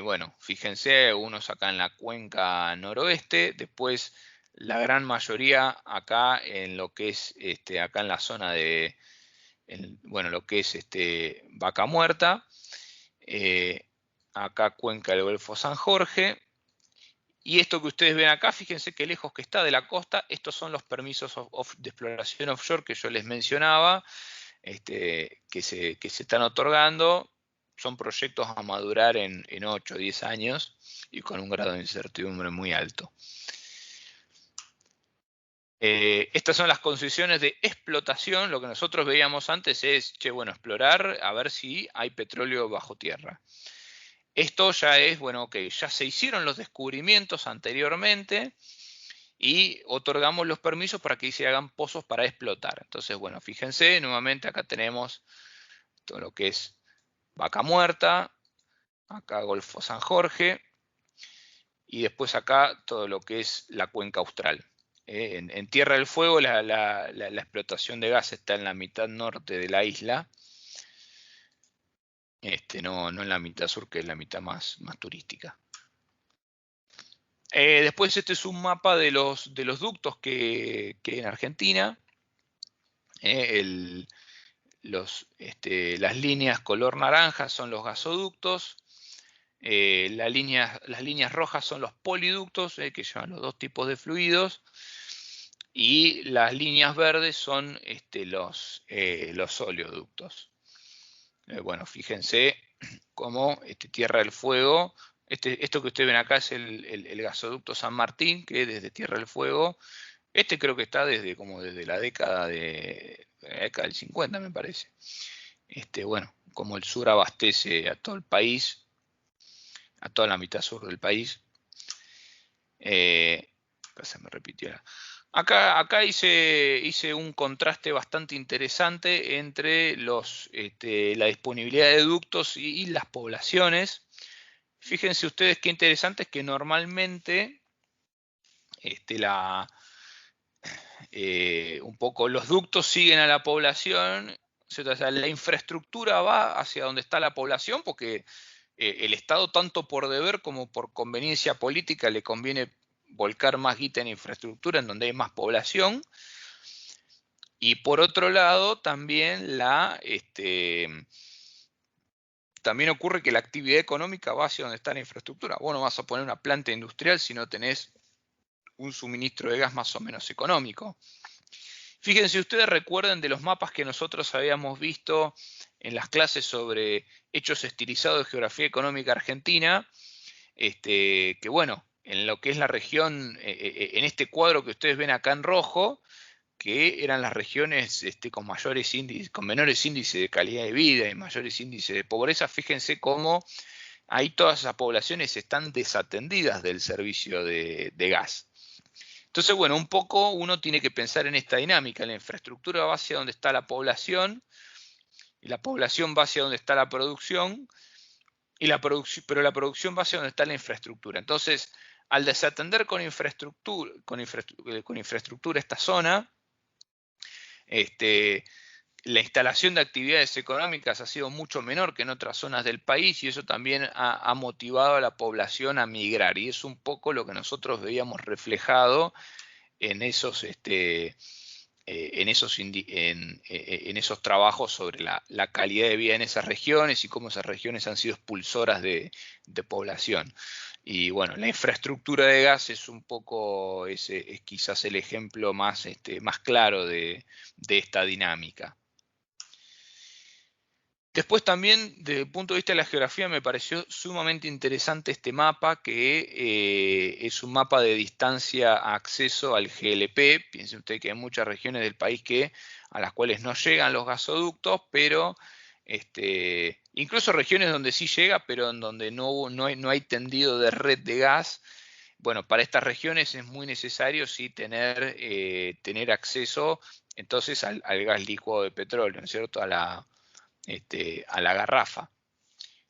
Bueno, fíjense, unos acá en la cuenca noroeste, después la gran mayoría acá en lo que es acá en la zona de bueno, lo que es Vaca Muerta, acá cuenca del Golfo San Jorge. Y esto que ustedes ven acá, fíjense qué lejos que está de la costa. Estos son los permisos de exploración offshore que yo les mencionaba, que se están otorgando. Son proyectos a madurar en 8 o 10 años y con un grado de incertidumbre muy alto. Estas son las concesiones de explotación. Lo que nosotros veíamos antes es, bueno, explorar a ver si hay petróleo bajo tierra. Esto ya es, bueno, ok, ya se hicieron los descubrimientos anteriormente y otorgamos los permisos para que se hagan pozos para explotar. Entonces, bueno, fíjense, nuevamente acá tenemos todo lo que es Vaca Muerta, acá Golfo San Jorge y después acá todo lo que es la cuenca austral. En Tierra del Fuego la explotación de gas está en la mitad norte de la isla. No en la mitad sur, que es la mitad más turística. Después este es un mapa de los ductos que en Argentina. Las líneas color naranja son los gasoductos. Las líneas rojas son los poliductos, que llevan los dos tipos de fluidos. Y las líneas verdes son los oleoductos. Bueno, fíjense cómo Tierra del Fuego, esto que ustedes ven acá es el gasoducto San Martín, que desde Tierra del Fuego, creo que está desde la década del 50, me parece. Bueno, como el sur abastece a todo el país, a toda la mitad sur del país. Acá se me repitió. Acá hice un contraste bastante interesante entre la disponibilidad de ductos y las poblaciones. Fíjense ustedes qué interesante es que normalmente un poco los ductos siguen a la población, ¿cierto? O sea, la infraestructura va hacia donde está la población porque el Estado, tanto por deber como por conveniencia política, le conviene volcar más guita en infraestructura en donde hay más población. Y por otro lado, también también ocurre que la actividad económica va hacia donde está la infraestructura. Vos no vas a poner una planta industrial si no tenés un suministro de gas más o menos económico. Fíjense, ustedes recuerdan de los mapas que nosotros habíamos visto en las clases sobre hechos estilizados de geografía económica argentina, que bueno, en lo que es la región, en este cuadro que ustedes ven acá en rojo, que eran las regiones con menores índices de calidad de vida y mayores índices de pobreza. Fíjense cómo ahí todas esas poblaciones están desatendidas del servicio de gas. Entonces, bueno, un poco uno tiene que pensar en esta dinámica. La infraestructura va hacia donde está la población y la población va hacia donde está la producción, pero la producción va hacia donde está la infraestructura. Entonces, al desatender con infraestructura esta zona, la instalación de actividades económicas ha sido mucho menor que en otras zonas del país y eso también ha motivado a la población a migrar. Y es un poco lo que nosotros veíamos reflejado en esos trabajos sobre la calidad de vida en esas regiones y cómo esas regiones han sido expulsoras de población. Y bueno, la infraestructura de gas es un poco, es quizás el ejemplo más claro de esta dinámica. Después también, desde el punto de vista de la geografía, me pareció sumamente interesante este mapa, que es un mapa de distancia a acceso al GLP. Piense usted que hay muchas regiones del país a las cuales no llegan los gasoductos, pero incluso regiones donde sí llega, pero en donde no hay tendido de red de gas. Bueno, para estas regiones es muy necesario sí tener acceso entonces al gas licuado de petróleo, ¿no es cierto? A la garrafa.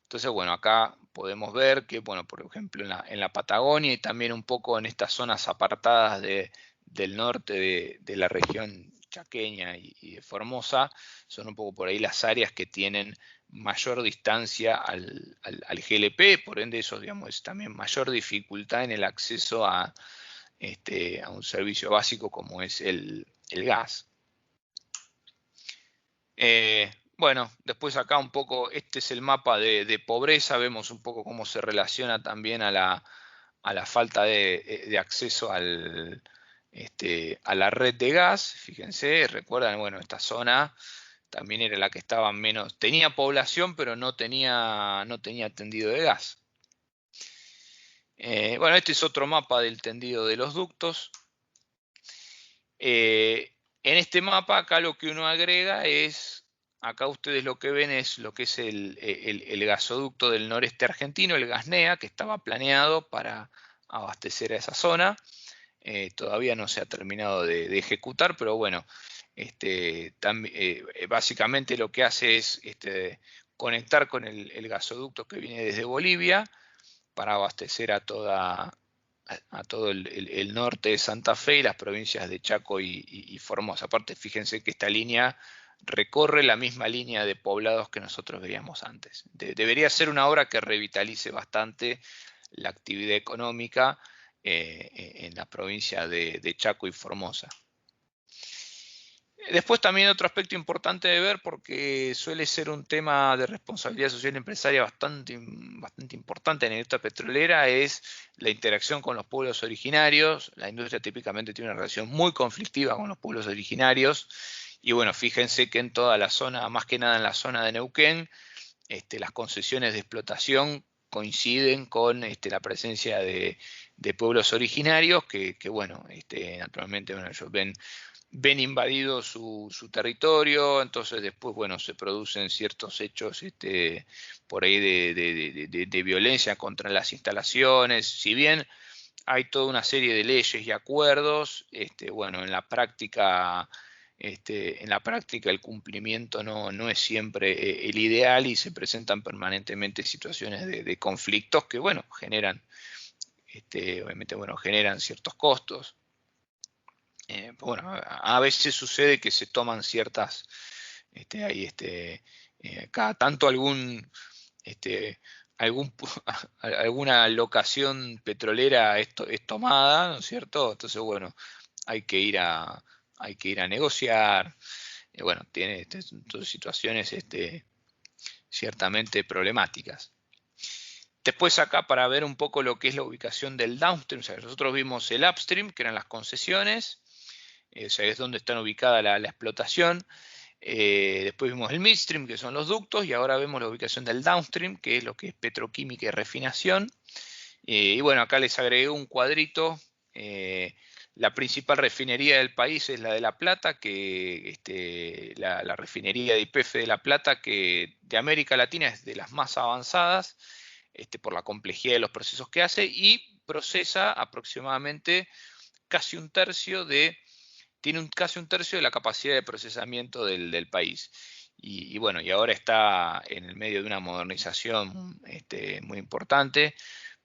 Entonces, bueno, acá podemos ver que, bueno, por ejemplo, en la Patagonia y también un poco en estas zonas apartadas del norte de la región chaqueña y de Formosa, son un poco por ahí las áreas que tienen mayor distancia al GLP, por ende eso, digamos, es también mayor dificultad en el acceso a un servicio básico como es el gas. Bueno, después acá un poco, este es el mapa de pobreza, vemos un poco cómo se relaciona también a la falta de acceso a la red de gas. Fíjense, recuerdan, bueno, esta zona también era la que estaba menos, tenía población, pero no tenía tendido de gas. Bueno, este es otro mapa del tendido de los ductos. En este mapa, acá lo que uno agrega es, acá ustedes lo que ven es lo que es el gasoducto del noreste argentino, el Gasnea, que estaba planeado para abastecer a esa zona. Todavía no se ha terminado de ejecutar, pero bueno, básicamente lo que hace es conectar con el gasoducto que viene desde Bolivia para abastecer a todo el norte de Santa Fe y las provincias de Chaco y Formosa. Aparte, fíjense que esta línea recorre la misma línea de poblados que nosotros veíamos antes. Debería ser una obra que revitalice bastante la actividad económica en la provincia de Chaco y Formosa. Después también otro aspecto importante de ver, porque suele ser un tema de responsabilidad social empresaria bastante importante en la industria petrolera, es la interacción con los pueblos originarios. La industria típicamente tiene una relación muy conflictiva con los pueblos originarios. Y bueno, fíjense que en toda la zona, más que nada en la zona de Neuquén, las concesiones de explotación coinciden con la presencia de pueblos originarios que bueno, naturalmente, bueno, ellos ven invadido su territorio. Entonces después, bueno, se producen ciertos hechos por ahí de violencia contra las instalaciones. Si bien hay toda una serie de leyes y acuerdos, bueno, en la práctica el cumplimiento no es siempre el ideal, y se presentan permanentemente situaciones de conflictos que, bueno, generan, obviamente, bueno, generan ciertos costos. Bueno, a veces sucede que se toman ciertas, cada tanto alguna locación petrolera es tomada, ¿no es cierto? Entonces, bueno, hay que ir a negociar. Bueno, tiene todas situaciones ciertamente problemáticas. Después acá, para ver un poco lo que es la ubicación del downstream, o sea, nosotros vimos el upstream, que eran las concesiones, o sea, es donde están ubicada la explotación. Después vimos el midstream, que son los ductos, y ahora vemos la ubicación del downstream, que es lo que es petroquímica y refinación. Y bueno, acá les agregué un cuadrito. La principal refinería del país es la de La Plata, que la refinería de YPF de La Plata, que de América Latina es de las más avanzadas, por la complejidad de los procesos que hace, y procesa aproximadamente casi un tercio tiene casi un tercio de la capacidad de procesamiento del país. Y bueno, y ahora está en el medio de una modernización muy importante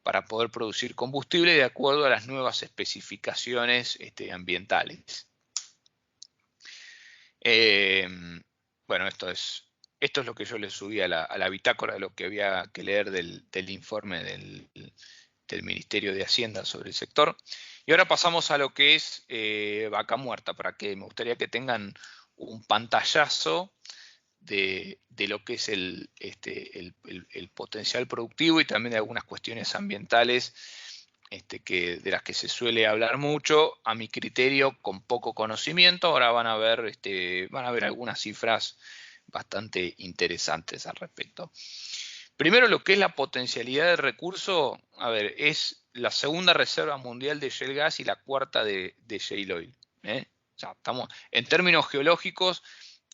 para poder producir combustible de acuerdo a las nuevas especificaciones ambientales. Bueno, esto es lo que yo les subí a la bitácora de lo que había que leer del informe del Ministerio de Hacienda sobre el sector. Y ahora pasamos a lo que es Vaca Muerta, para que me gustaría que tengan un pantallazo de lo que es el potencial productivo, y también de algunas cuestiones ambientales de las que se suele hablar mucho, a mi criterio con poco conocimiento. Ahora van a ver algunas cifras bastante interesantes al respecto. Primero, lo que es la potencialidad de recurso, a ver, es la segunda reserva mundial de shale gas y la cuarta de shale oil. O sea, estamos, en términos geológicos,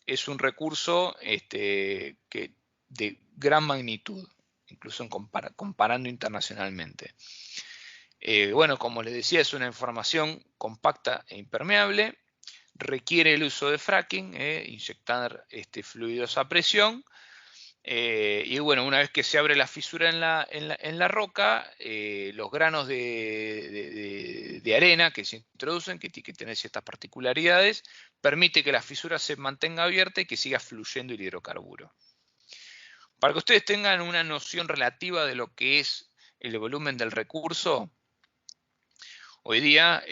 es un recurso que de gran magnitud, incluso comparando internacionalmente. Bueno, como les decía, es una información compacta e impermeable, requiere el uso de fracking, inyectar fluidos a presión. Y bueno, una vez que se abre la fisura en la roca, los granos de arena que se introducen, que tienen que tener ciertas particularidades, permite que la fisura se mantenga abierta y que siga fluyendo el hidrocarburo. Para que ustedes tengan una noción relativa de lo que es el volumen del recurso, hoy día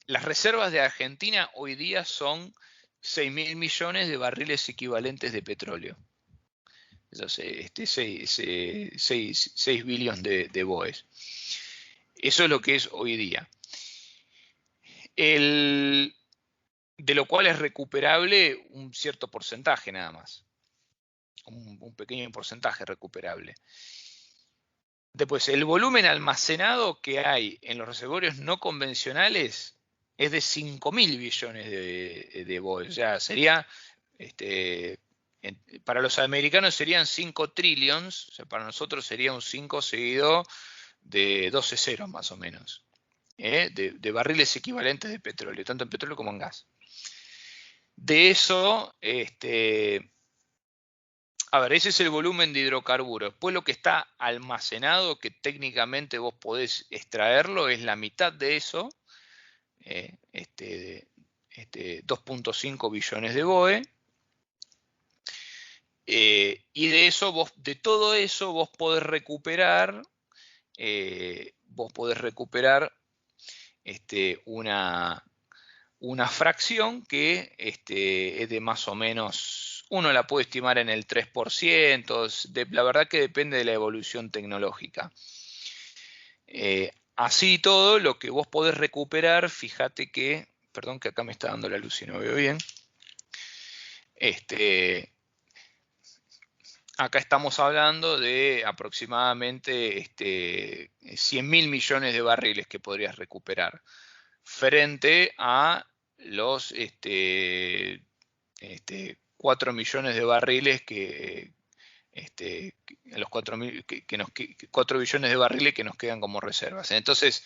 las reservas de Argentina hoy día son 6.000 millones de barriles equivalentes de petróleo. 6 billones de BOEs. Eso es lo que es hoy día. De lo cual es recuperable un cierto porcentaje nada más. Un pequeño porcentaje recuperable. Después, el volumen almacenado que hay en los reservorios no convencionales es de 5.000 billones de BOEs. O sea, sería... para los americanos serían 5 trillions, o sea, para nosotros sería un 5 seguido de 12 ceros más o menos, de barriles equivalentes de petróleo, tanto en petróleo como en gas. De eso, a ver, ese es el volumen de hidrocarburos. Después lo que está almacenado, que técnicamente vos podés extraerlo, es la mitad de eso, 2.5 billones de BOE. Y de todo eso vos podés recuperar una fracción que es de más o menos, uno la puede estimar en el 3%, la verdad que depende de la evolución tecnológica. Así todo, lo que vos podés recuperar, fíjate que, perdón que acá me está dando la luz y no veo bien, acá estamos hablando de aproximadamente 100.000 millones de barriles que podrías recuperar frente a los 4 millones de barriles los 4 billones de barriles que nos quedan como reservas. Entonces,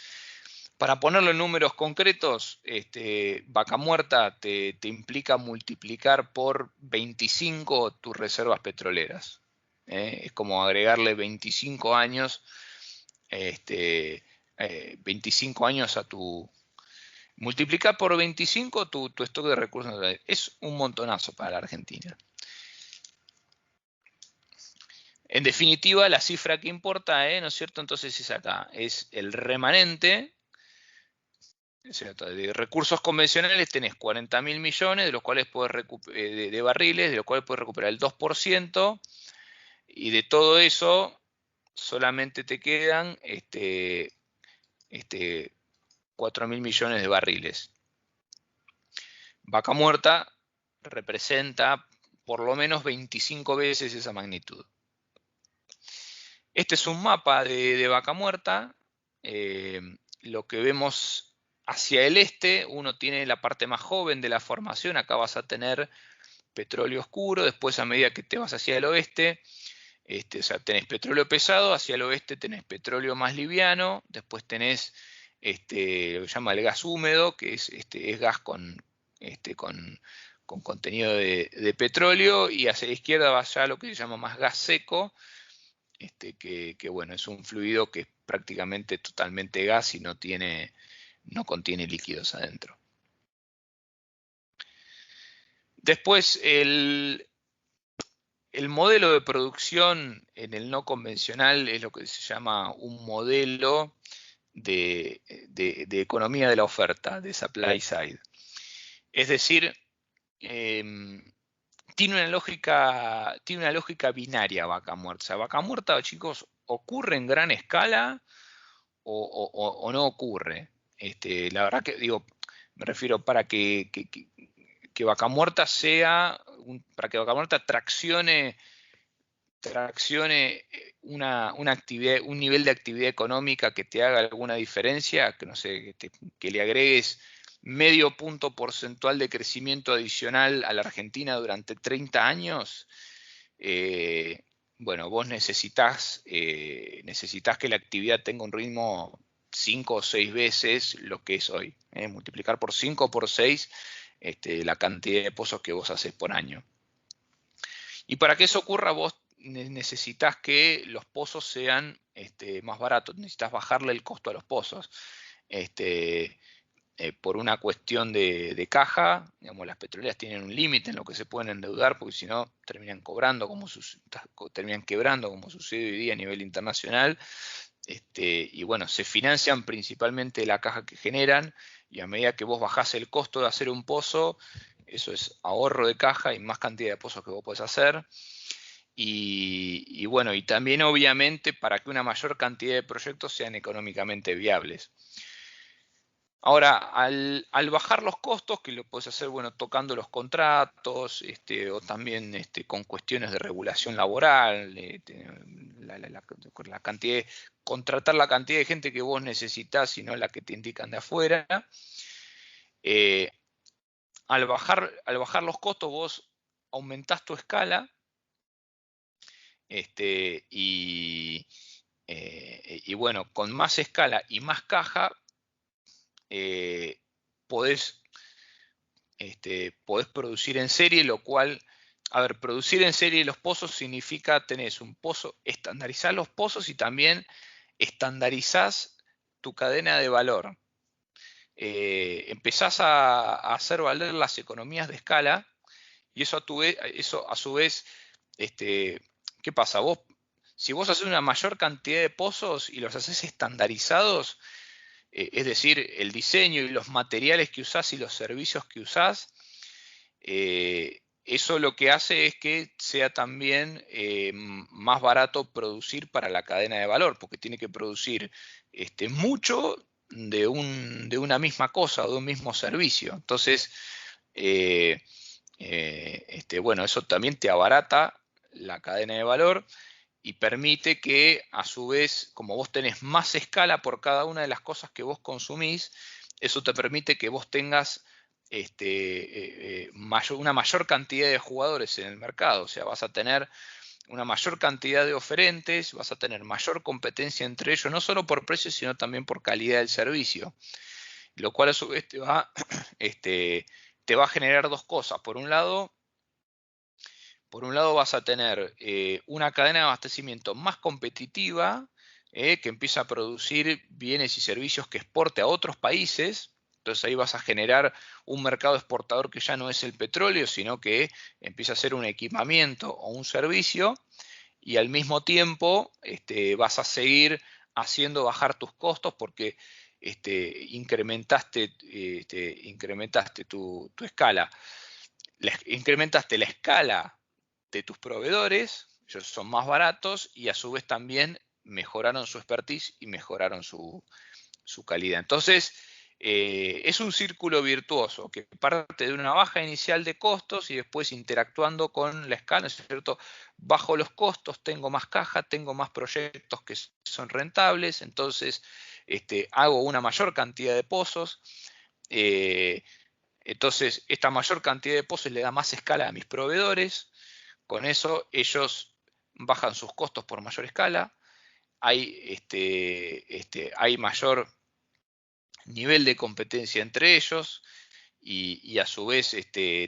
para ponerlo en números concretos, Vaca Muerta te implica multiplicar por 25 tus reservas petroleras. Es como agregarle 25 años, 25 años a tu... Multiplicar por 25 tu stock de recursos naturales. Es un montonazo para la Argentina. En definitiva, la cifra que importa, ¿no es cierto? Entonces es acá. Es el remanente. De recursos convencionales tenés 40.000 millones, de los cuales puedes de barriles, de los cuales puedes recuperar el 2%, y de todo eso solamente te quedan 4.000 millones de barriles. Vaca Muerta representa por lo menos 25 veces esa magnitud. Este es un mapa de Vaca Muerta. Lo que vemos hacia el este, uno tiene la parte más joven de la formación, acá vas a tener petróleo oscuro, después a medida que te vas hacia el oeste, o sea, tenés petróleo pesado, hacia el oeste tenés petróleo más liviano, después tenés lo que se llama el gas húmedo, que es gas con contenido de petróleo, y hacia la izquierda va ya lo que se llama más gas seco, que bueno, es un fluido que es prácticamente totalmente gas y no contiene líquidos adentro. Después, el modelo de producción en el no convencional es lo que se llama un modelo de economía de la oferta, de supply side. Es decir, tiene una lógica binaria Vaca Muerta. O sea, Vaca Muerta, chicos, ocurre en gran escala o no ocurre. La verdad que digo, me refiero para que Vaca Muerta sea para que Vaca Muerta traccione una actividad, un nivel de actividad económica que te haga alguna diferencia, que no sé, que le agregues medio punto porcentual de crecimiento adicional a la Argentina durante 30 años, bueno, vos necesitas que la actividad tenga un ritmo 5 o 6 veces lo que es hoy. Multiplicar por 5 o por 6 la cantidad de pozos que vos haces por año. Y para que eso ocurra, vos necesitas que los pozos sean más baratos, necesitas bajarle el costo a los pozos. Por una cuestión de caja, digamos, las petroleras tienen un límite en lo que se pueden endeudar, porque si no terminan terminan quebrando, como sucede hoy día a nivel internacional. Y bueno, se financian principalmente de la caja que generan, y a medida que vos bajás el costo de hacer un pozo, eso es ahorro de caja y más cantidad de pozos que vos podés hacer. Y bueno, y también obviamente para que una mayor cantidad de proyectos sean económicamente viables. Ahora, al bajar los costos, que lo puedes hacer, bueno, tocando los contratos, o también con cuestiones de regulación laboral, la cantidad contratar la cantidad de gente que vos necesitas y no la que te indican de afuera. Al bajar los costos, vos aumentás tu escala, y bueno, con más escala y más caja, podés producir en serie, lo cual, a ver, producir en serie los pozos significa tenés un pozo, estandarizar los pozos y también estandarizás tu cadena de valor. Empezás a hacer valer las economías de escala, y eso a su vez, ¿qué pasa? Si vos haces una mayor cantidad de pozos y los haces estandarizados, es decir, el diseño y los materiales que usás y los servicios que usás, eso lo que hace es que sea también más barato producir para la cadena de valor, porque tiene que producir mucho de una misma cosa o de un mismo servicio. Entonces, bueno, eso también te abarata la cadena de valor y permite que, a su vez, como vos tenés más escala por cada una de las cosas que vos consumís, eso te permite que vos tengas una mayor cantidad de jugadores en el mercado. O sea, vas a tener una mayor cantidad de oferentes, vas a tener mayor competencia entre ellos, no solo por precio, sino también por calidad del servicio. Lo cual a su vez te va a generar dos cosas. Por un lado vas a tener una cadena de abastecimiento más competitiva, que empieza a producir bienes y servicios que exporte a otros países. Entonces ahí vas a generar un mercado exportador que ya no es el petróleo, sino que empieza a ser un equipamiento o un servicio, y al mismo tiempo vas a seguir haciendo bajar tus costos porque incrementaste tu escala. Incrementaste la escala de tus proveedores, ellos son más baratos y a su vez también mejoraron su expertise y mejoraron su calidad. Entonces, es un círculo virtuoso que parte de una baja inicial de costos y después, interactuando con la escala, ¿es cierto? Bajo los costos, tengo más caja, tengo más proyectos que son rentables, entonces hago una mayor cantidad de pozos. Entonces, esta mayor cantidad de pozos le da más escala a mis proveedores. Con eso, ellos bajan sus costos por mayor escala. Hay mayor nivel de competencia entre ellos, y a su vez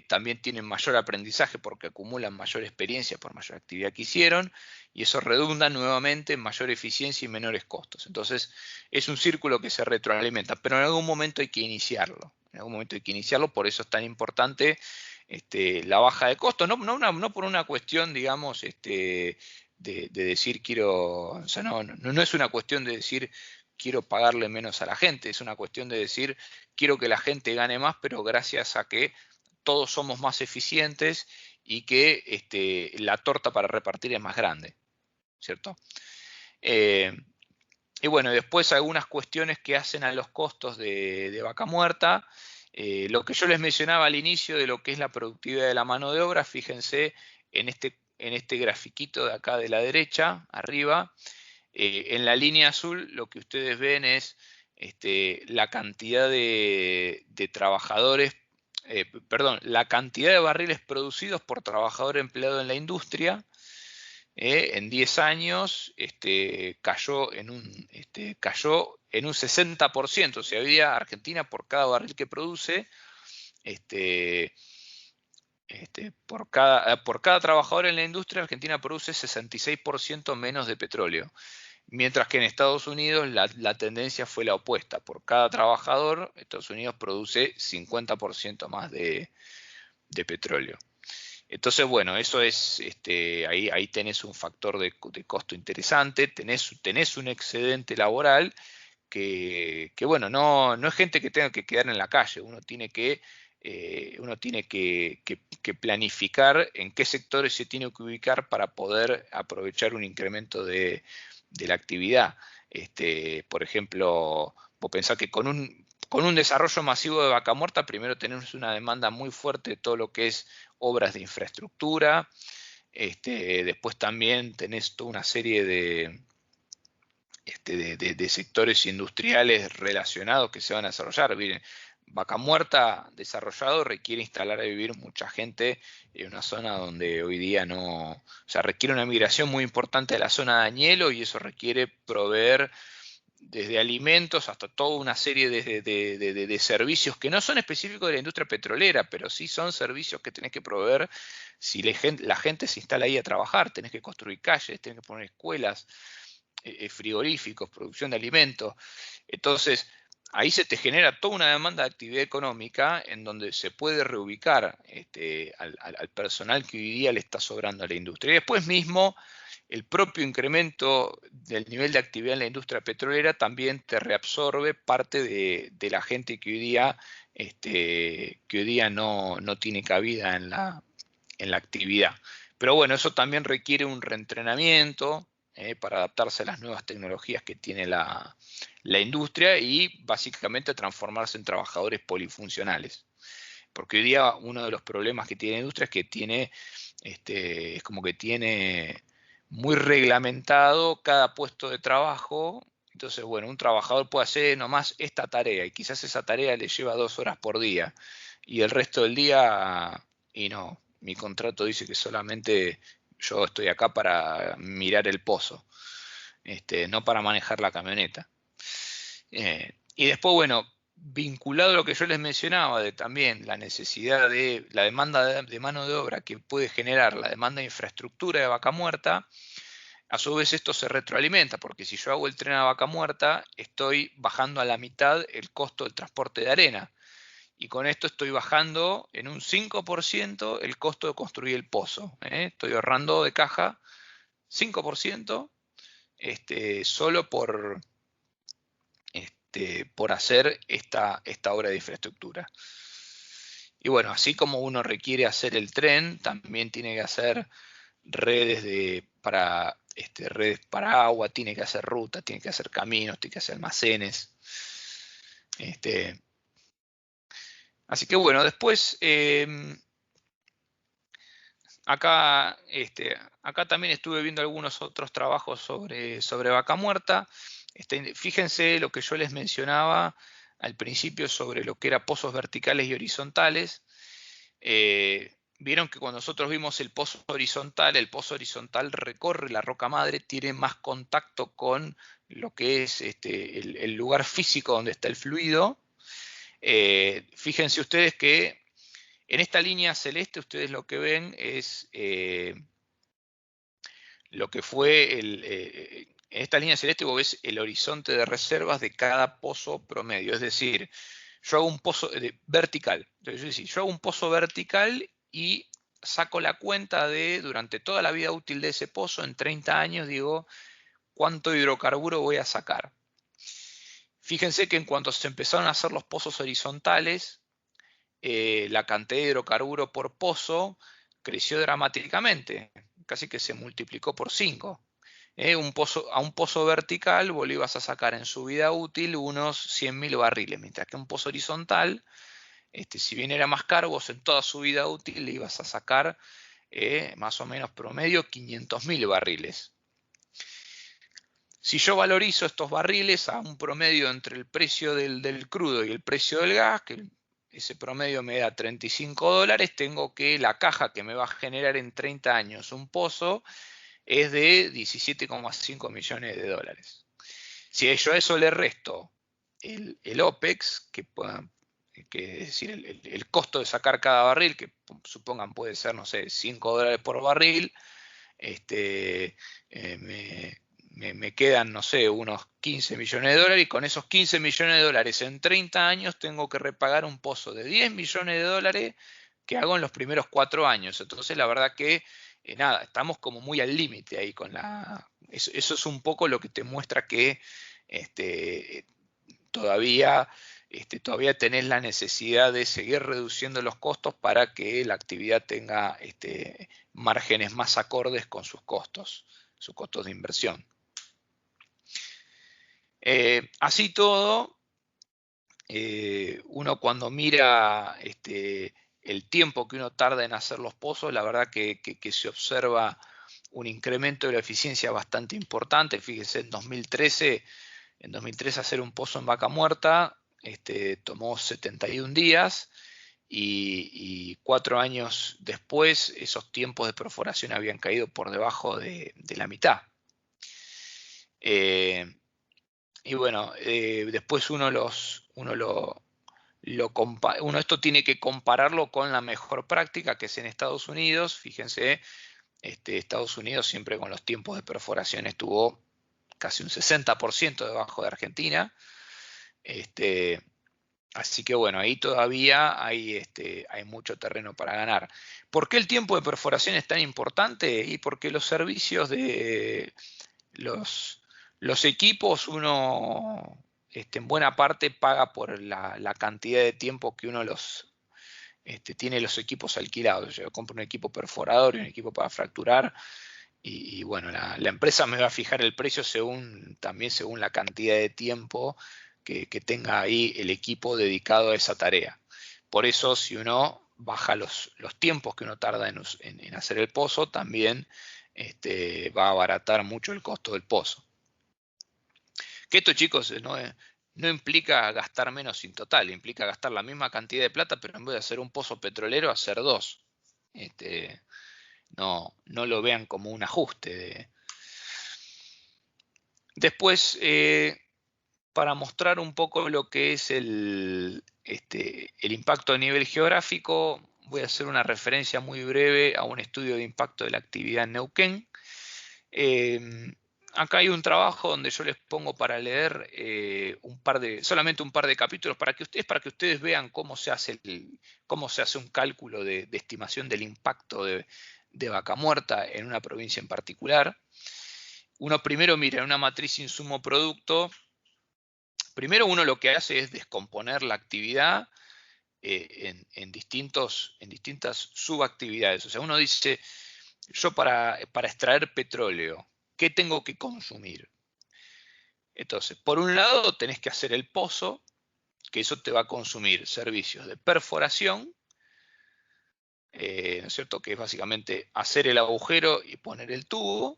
también tienen mayor aprendizaje porque acumulan mayor experiencia por mayor actividad que hicieron, y eso redunda nuevamente en mayor eficiencia y menores costos. Entonces es un círculo que se retroalimenta, pero en algún momento hay que iniciarlo. Por eso es tan importante la baja de costos, no por una cuestión, digamos, de decir quiero, o sea, no es una cuestión de decir quiero pagarle menos a la gente, es una cuestión de decir quiero que la gente gane más, pero gracias a que todos somos más eficientes y que la torta para repartir es más grande, ¿cierto? Y bueno, después algunas cuestiones que hacen a los costos de Vaca Muerta, Lo que yo les mencionaba al inicio de lo que es la productividad de la mano de obra, fíjense en este grafiquito de acá de la derecha, arriba. En la línea azul lo que ustedes ven es la cantidad de trabajadores, perdón, la cantidad de barriles producidos por trabajador empleado en la industria. En 10 años cayó en un 60%. O sea, hoy día Argentina, por cada barril que produce, por cada trabajador en la industria, Argentina produce 66% menos de petróleo. Mientras que en Estados Unidos la tendencia fue la opuesta. Por cada trabajador, Estados Unidos produce 50% más de petróleo. Entonces, bueno, eso es, ahí tenés un factor de costo interesante, tenés un excedente laboral que bueno, no es gente que tenga que quedar en la calle, uno tiene que planificar en qué sectores se tiene que ubicar para poder aprovechar un incremento de la actividad. Por ejemplo, vos pensás que con un desarrollo masivo de Vaca Muerta, primero tenemos una demanda muy fuerte de todo lo que es obras de infraestructura. Después también tenés toda una serie de sectores industriales relacionados que se van a desarrollar. Miren, Vaca Muerta desarrollado requiere instalar a vivir mucha gente en una zona donde hoy día no, o sea, requiere una migración muy importante de la zona de Añelo, y eso requiere proveer desde alimentos hasta toda una serie de servicios que no son específicos de la industria petrolera, pero sí son servicios que tenés que proveer si la gente se instala ahí a trabajar. Tenés que construir calles, tenés que poner escuelas, frigoríficos, producción de alimentos. Entonces, ahí se te genera toda una demanda de actividad económica en donde se puede reubicar al personal que hoy día le está sobrando a la industria. Y después mismo, el propio incremento del nivel de actividad en la industria petrolera también te reabsorbe parte de la gente que hoy día no tiene cabida en la actividad. Pero bueno, eso también requiere un reentrenamiento para adaptarse a las nuevas tecnologías que tiene la industria y básicamente transformarse en trabajadores polifuncionales. Porque hoy día uno de los problemas que tiene la industria es que es como que tiene muy reglamentado cada puesto de trabajo. Entonces, bueno, un trabajador puede hacer nomás esta tarea y quizás esa tarea le lleva 2 horas por día y el resto del día, y no, mi contrato dice que solamente yo estoy acá para mirar el pozo, no para manejar la camioneta. Y después, bueno, vinculado a lo que yo les mencionaba de también la necesidad de la demanda de mano de obra que puede generar la demanda de infraestructura de Vaca Muerta, a su vez esto se retroalimenta, porque si yo hago el tren a Vaca Muerta, estoy bajando a la mitad el costo del transporte de arena. Y con esto estoy bajando en un 5% el costo de construir el pozo. Estoy ahorrando de caja 5% solo por hacer esta obra de infraestructura. Y bueno, así como uno requiere hacer el tren, también tiene que hacer redes para agua, tiene que hacer rutas, tiene que hacer caminos, tiene que hacer almacenes. Así que bueno, después acá también estuve viendo algunos otros trabajos sobre Vaca Muerta. Fíjense lo que yo les mencionaba al principio sobre lo que eran pozos verticales y horizontales. Vieron que cuando nosotros vimos el pozo horizontal recorre la roca madre, tiene más contacto con lo que es el lugar físico donde está el fluido. Fíjense ustedes que en esta línea celeste ustedes lo que ven es lo que fue en esta línea celeste vos ves el horizonte de reservas de cada pozo promedio. Es decir, yo hago un pozo vertical. Entonces, yo hago un pozo vertical y saco la cuenta de durante toda la vida útil de ese pozo, en 30 años, digo, ¿cuánto hidrocarburo voy a sacar? Fíjense que en cuanto se empezaron a hacer los pozos horizontales, la cantidad de hidrocarburo por pozo creció dramáticamente, casi que se multiplicó por 5. A un pozo vertical vos le ibas a sacar en su vida útil unos 100.000 barriles, mientras que un pozo horizontal si bien era más caro, vos en toda su vida útil le ibas a sacar más o menos promedio 500.000 barriles. Si yo valorizo estos barriles a un promedio entre el precio del crudo y el precio del gas, que ese promedio me da $35, tengo que la caja que me va a generar en 30 años un pozo es de 17,5 millones de dólares. Si yo a eso le resto el OPEX, que es decir, el costo de sacar cada barril, que supongan puede ser, no sé, $5 por barril, me quedan, no sé, unos 15 millones de dólares, y con esos 15 millones de dólares en 30 años tengo que repagar un pozo de 10 millones de dólares que hago en los primeros 4 años. Entonces, la verdad que, nada, estamos como muy al límite ahí con eso es un poco lo que te muestra que todavía tenés la necesidad de seguir reduciendo los costos para que la actividad tenga márgenes más acordes con sus costos de inversión. Así todo, uno cuando mira el tiempo que uno tarda en hacer los pozos, la verdad que se observa un incremento de la eficiencia bastante importante. Fíjense, en 2013 hacer un pozo en Vaca Muerta tomó 71 días y 4 años después esos tiempos de perforación habían caído por debajo de la mitad. Y bueno, después uno esto tiene que compararlo con la mejor práctica, que es en Estados Unidos. Fíjense, Estados Unidos siempre con los tiempos de perforación estuvo casi un 60% debajo de Argentina. Así que bueno, ahí todavía hay mucho terreno para ganar. ¿Por qué el tiempo de perforación es tan importante? Y porque los servicios de los equipos, uno en buena parte paga por la cantidad de tiempo que uno tiene los equipos alquilados. Yo compro un equipo perforador y un equipo para fracturar, y bueno, la empresa me va a fijar el precio también según la cantidad de tiempo que tenga ahí el equipo dedicado a esa tarea. Por eso, si uno baja los tiempos que uno tarda en hacer el pozo, también va a abaratar mucho el costo del pozo. Que esto, chicos, no implica gastar menos sin total, implica gastar la misma cantidad de plata, pero en vez de hacer un pozo petrolero, hacer 2. No lo vean como un ajuste. Después, para mostrar un poco lo que es el impacto a nivel geográfico, voy a hacer una referencia muy breve a un estudio de impacto de la actividad en Neuquén. Acá hay un trabajo donde yo les pongo para leer solamente un par de capítulos para que ustedes vean cómo se hace un cálculo de estimación del impacto de Vaca Muerta en una provincia en particular. Uno primero mira en una matriz insumo-producto. Primero uno lo que hace es descomponer la actividad en distintas subactividades. O sea, uno dice, yo para extraer petróleo, ¿qué tengo que consumir? Entonces, por un lado tenés que hacer el pozo, que eso te va a consumir servicios de perforación, ¿no es cierto? Que es básicamente hacer el agujero y poner el tubo.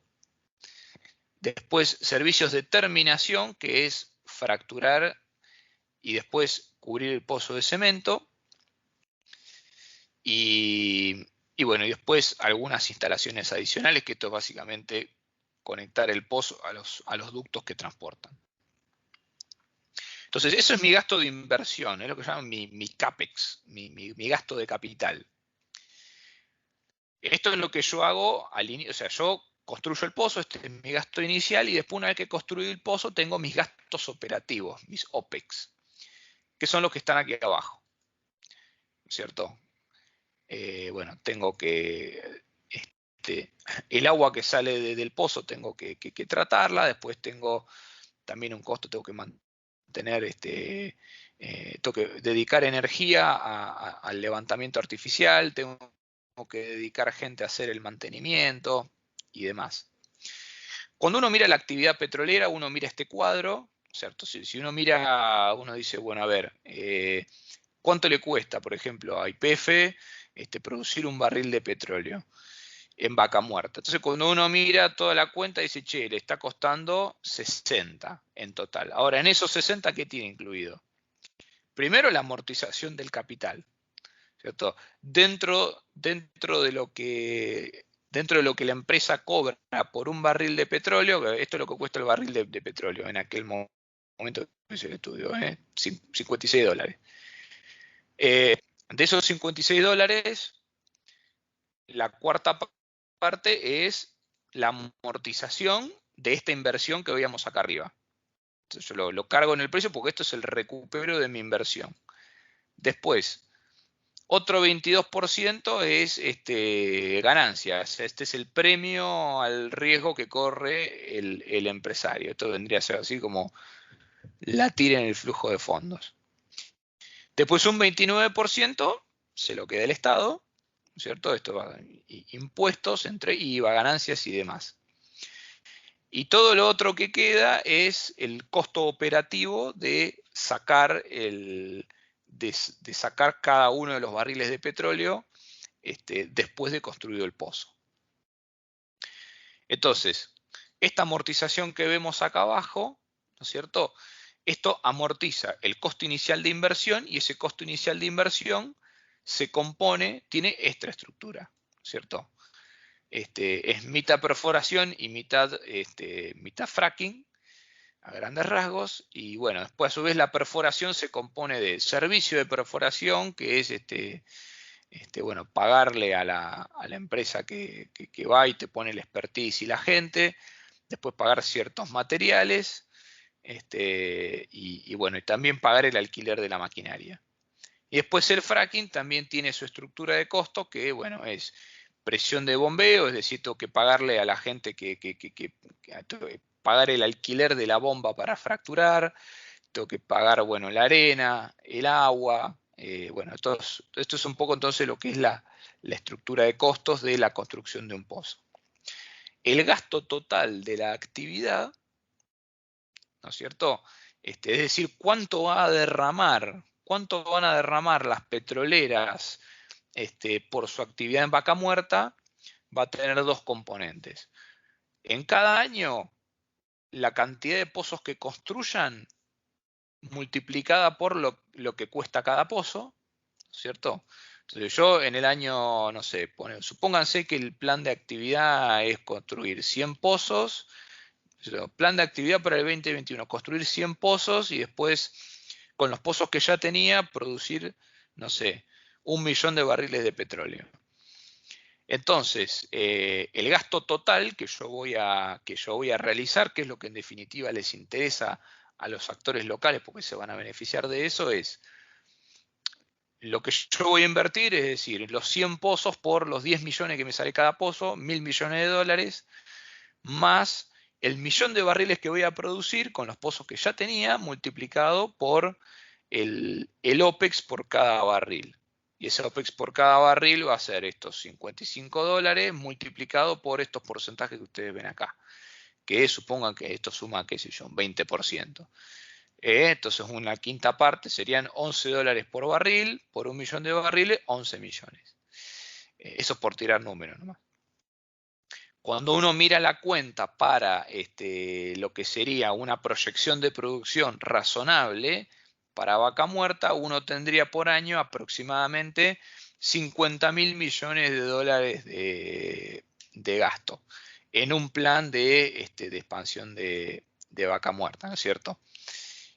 Después, servicios de terminación, que es fracturar y después cubrir el pozo de cemento. Y bueno, y después algunas instalaciones adicionales, que esto es básicamente conectar el pozo a los ductos que transportan. Entonces, eso es mi gasto de inversión, es lo que llaman mi CAPEX, mi gasto de capital. Esto es lo que yo hago al inicio, o sea, yo construyo el pozo, este es mi gasto inicial, y después, una vez que construí el pozo, tengo mis gastos operativos, mis OPEX, que son los que están aquí abajo, ¿cierto? Bueno, tengo que el agua que sale del pozo tengo que tratarla, después tengo también un costo, tengo que mantener, tengo que dedicar energía al levantamiento artificial, tengo que dedicar gente a hacer el mantenimiento y demás. Cuando uno mira la actividad petrolera, uno mira este cuadro, ¿cierto? Si uno mira, uno dice, bueno, a ver, ¿Cuánto le cuesta, por ejemplo, a YPF producir un barril de petróleo en Vaca Muerta? Entonces, cuando uno mira toda la cuenta, dice, che, le está costando 60 en total. Ahora, en esos 60, ¿qué tiene incluido? Primero, la amortización del capital, ¿cierto? Dentro de lo que la empresa cobra por un barril de petróleo, esto es lo que cuesta el barril de petróleo en aquel momento que hice el estudio, $56. De esos $56, la cuarta parte es la amortización de esta inversión que veíamos acá arriba. Entonces yo lo cargo en el precio porque esto es el recupero de mi inversión. Después, otro 22% es ganancias. Este es el premio al riesgo que corre el empresario. Esto vendría a ser así como la tira en el flujo de fondos. Después un 29% se lo queda el Estado, ¿cierto? Esto va impuestos entre IVA, ganancias y demás. Y todo lo otro que queda es el costo operativo de sacar cada uno de los barriles de petróleo después de construido el pozo. Entonces, esta amortización que vemos acá abajo, ¿no es cierto? Esto amortiza el costo inicial de inversión y ese costo inicial de inversión tiene esta estructura, ¿cierto? Es mitad perforación y mitad fracking, a grandes rasgos, y bueno, después a su vez la perforación se compone de servicio de perforación, que es bueno, pagarle a la empresa que va y te pone el expertise y la gente, después pagar ciertos materiales, y bueno, y también pagar el alquiler de la maquinaria. Y después el fracking también tiene su estructura de costo que, bueno, es presión de bombeo, es decir, tengo que pagarle a la gente pagar el alquiler de la bomba para fracturar, tengo que pagar, bueno, la arena, el agua, bueno, esto es un poco entonces lo que es la estructura de costos de la construcción de un pozo. El gasto total de la actividad, ¿no es cierto? Es decir, cuánto van a derramar las petroleras por su actividad en Vaca Muerta, va a tener dos componentes. En cada año, la cantidad de pozos que construyan multiplicada por lo que cuesta cada pozo, ¿cierto? Entonces yo en el año, no sé, supónganse que el plan de actividad es construir 100 pozos, plan de actividad para el 2021, construir 100 pozos y después con los pozos que ya tenía producir, no sé, 1 millón de barriles de petróleo. Entonces, el gasto total que yo voy a realizar, que es lo que en definitiva les interesa a los actores locales porque se van a beneficiar de eso, es lo que yo voy a invertir, es decir, los 100 pozos por los 10 millones que me sale cada pozo, 1.000 millones de dólares, más el millón de barriles que voy a producir con los pozos que ya tenía, multiplicado por el OPEX por cada barril. Y ese OPEX por cada barril va a ser estos $55 multiplicado por estos porcentajes que ustedes ven acá. Que supongan que esto suma, qué sé yo, un 20%. Entonces una quinta parte serían $11 por barril, por 1 millón de barriles, 11 millones. Eso es por tirar números nomás. Cuando uno mira la cuenta para lo que sería una proyección de producción razonable, para Vaca Muerta uno tendría por año aproximadamente 50.000 millones de dólares de gasto en un plan de expansión de Vaca Muerta, ¿no es cierto?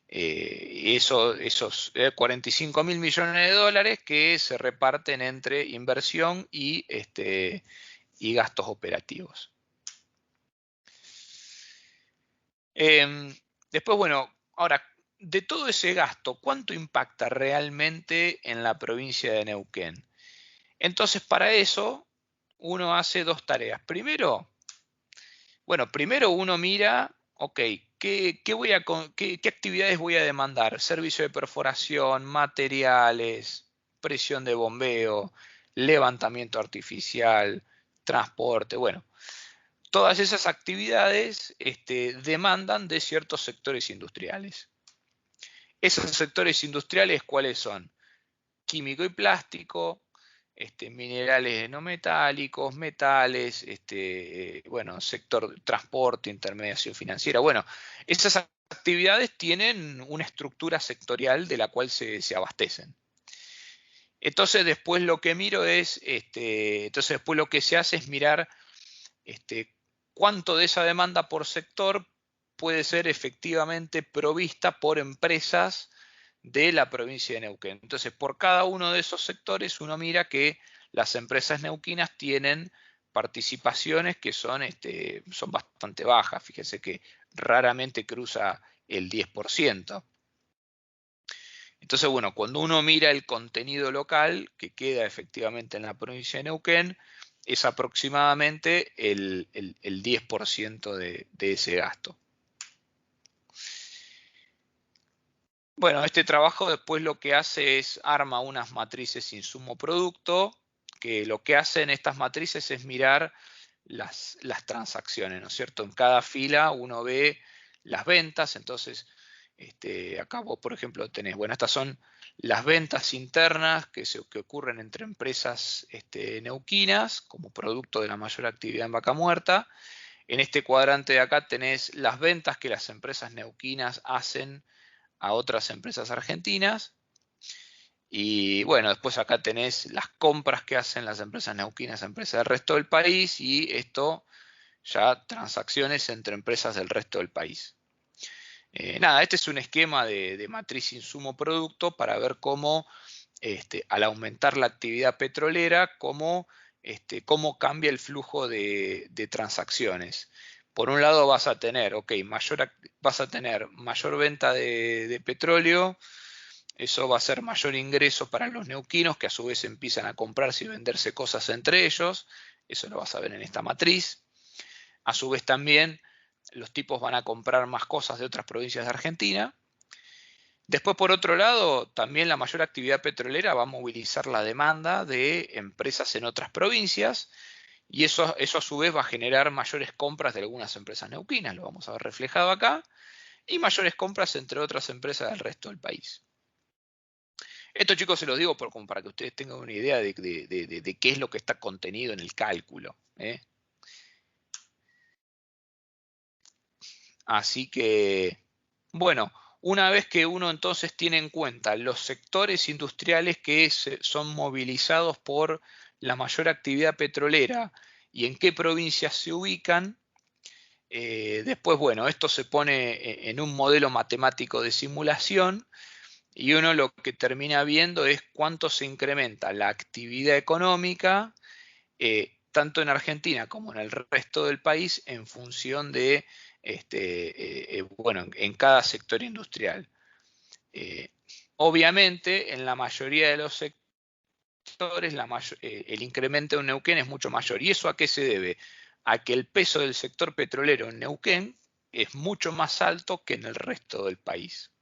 Esos 45.000 millones de dólares que se reparten entre inversión y gastos operativos. Después, bueno, ahora, de todo ese gasto, ¿cuánto impacta realmente en la provincia de Neuquén? Entonces, para eso, uno hace dos tareas. Primero uno mira, ok, ¿qué actividades voy a demandar? Servicio de perforación, materiales, presión de bombeo, levantamiento artificial, transporte, bueno. Todas esas actividades demandan de ciertos sectores industriales. ¿Esos sectores industriales cuáles son? químico y plástico, minerales no metálicos, metales, bueno, sector transporte, intermediación financiera. Bueno, esas actividades tienen una estructura sectorial de la cual se abastecen. Entonces después lo que miro es, entonces después lo que se hace es mirar cuánto de esa demanda por sector puede ser efectivamente provista por empresas de la provincia de Neuquén. Entonces, por cada uno de esos sectores uno mira que las empresas neuquinas tienen participaciones que son bastante bajas. Fíjese que raramente cruza el 10%. Entonces, bueno, cuando uno mira el contenido local que queda efectivamente en la provincia de Neuquén, es aproximadamente el 10% de ese gasto. Bueno, este trabajo después lo que hace es arma unas matrices insumo-producto, que lo que hacen estas matrices es mirar las transacciones, ¿no es cierto? En cada fila uno ve las ventas, entonces acá vos, por ejemplo, tenés, bueno, estas son las ventas internas que ocurren entre empresas neuquinas como producto de la mayor actividad en vaca muerta. En este cuadrante de acá tenés las ventas que las empresas neuquinas hacen a otras empresas argentinas. Y bueno, después acá tenés las compras que hacen las empresas neuquinas a empresas del resto del país y esto ya transacciones entre empresas del resto del país. Nada, este es un esquema de matriz insumo-producto para ver cómo al aumentar la actividad petrolera, cómo cambia el flujo de transacciones. Por un lado vas a tener, mayor venta de petróleo, eso va a ser mayor ingreso para los neuquinos que a su vez empiezan a comprarse y venderse cosas entre ellos, eso lo vas a ver en esta matriz. A su vez también los tipos van a comprar más cosas de otras provincias de Argentina. Después, por otro lado, también la mayor actividad petrolera va a movilizar la demanda de empresas en otras provincias y eso a su vez va a generar mayores compras de algunas empresas neuquinas, lo vamos a ver reflejado acá, y mayores compras entre otras empresas del resto del país. Esto, chicos, se los digo como para que ustedes tengan una idea de qué es lo que está contenido en el cálculo. Así que, bueno, una vez que uno entonces tiene en cuenta los sectores industriales que son movilizados por la mayor actividad petrolera y en qué provincias se ubican, después, bueno, esto se pone en un modelo matemático de simulación y uno lo que termina viendo es cuánto se incrementa la actividad económica, tanto en Argentina como en el resto del país, en función de, bueno, en cada sector industrial. Obviamente, en la mayoría de los sectores, el incremento en Neuquén es mucho mayor. ¿Y eso a qué se debe? A que el peso del sector petrolero en Neuquén es mucho más alto que en el resto del país.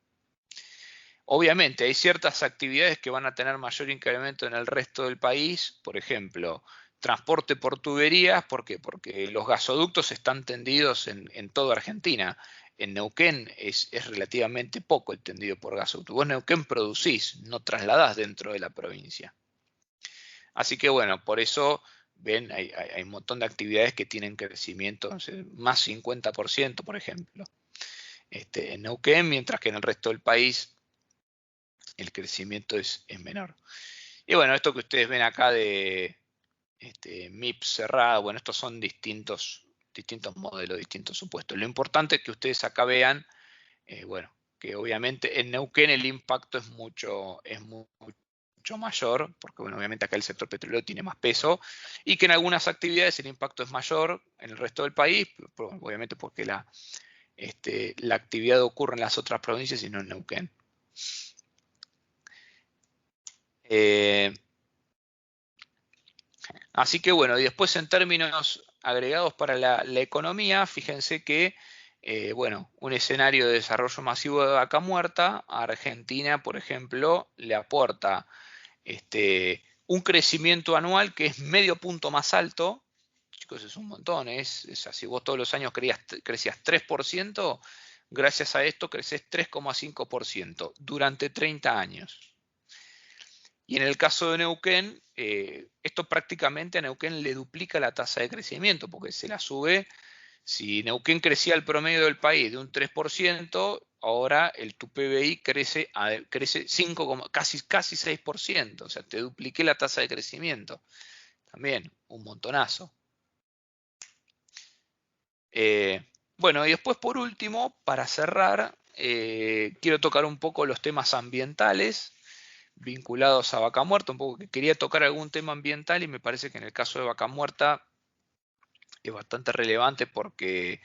Obviamente, hay ciertas actividades que van a tener mayor incremento en el resto del país, por ejemplo, transporte por tuberías, ¿por qué? Porque los gasoductos están tendidos en toda Argentina. En Neuquén es relativamente poco el tendido por gasoducto. Vos en Neuquén producís, no trasladás dentro de la provincia. Así que bueno, por eso ven, hay un montón de actividades que tienen crecimiento, más 50%, por ejemplo, en Neuquén, mientras que en el resto del país el crecimiento es menor. Y bueno, esto que ustedes ven acá de MIP cerrado, bueno, estos son distintos modelos, distintos supuestos. Lo importante es que ustedes acá vean, bueno, que obviamente en Neuquén el impacto es mucho mayor, porque bueno, obviamente acá el sector petrolero tiene más peso, y que en algunas actividades el impacto es mayor en el resto del país, obviamente porque la actividad ocurre en las otras provincias y no en Neuquén. Así que bueno, y después en términos agregados para la economía, fíjense que, bueno, un escenario de desarrollo masivo de vaca muerta, a Argentina, por ejemplo, le aporta un crecimiento anual que es medio punto más alto. Chicos, es un montón, es así, vos todos los años crecías 3%, gracias a esto creces 3,5% durante 30 años. Y en el caso de Neuquén, esto prácticamente a Neuquén le duplica la tasa de crecimiento, porque se la sube. Si Neuquén crecía el promedio del país de un 3%, ahora tu PBI crece 5, casi 6%, o sea, te dupliqué la tasa de crecimiento. También, un montonazo. Bueno, y después por último, para cerrar, quiero tocar un poco los temas ambientales vinculados a Vaca Muerta, un poco que quería tocar algún tema ambiental y me parece que en el caso de Vaca Muerta es bastante relevante porque,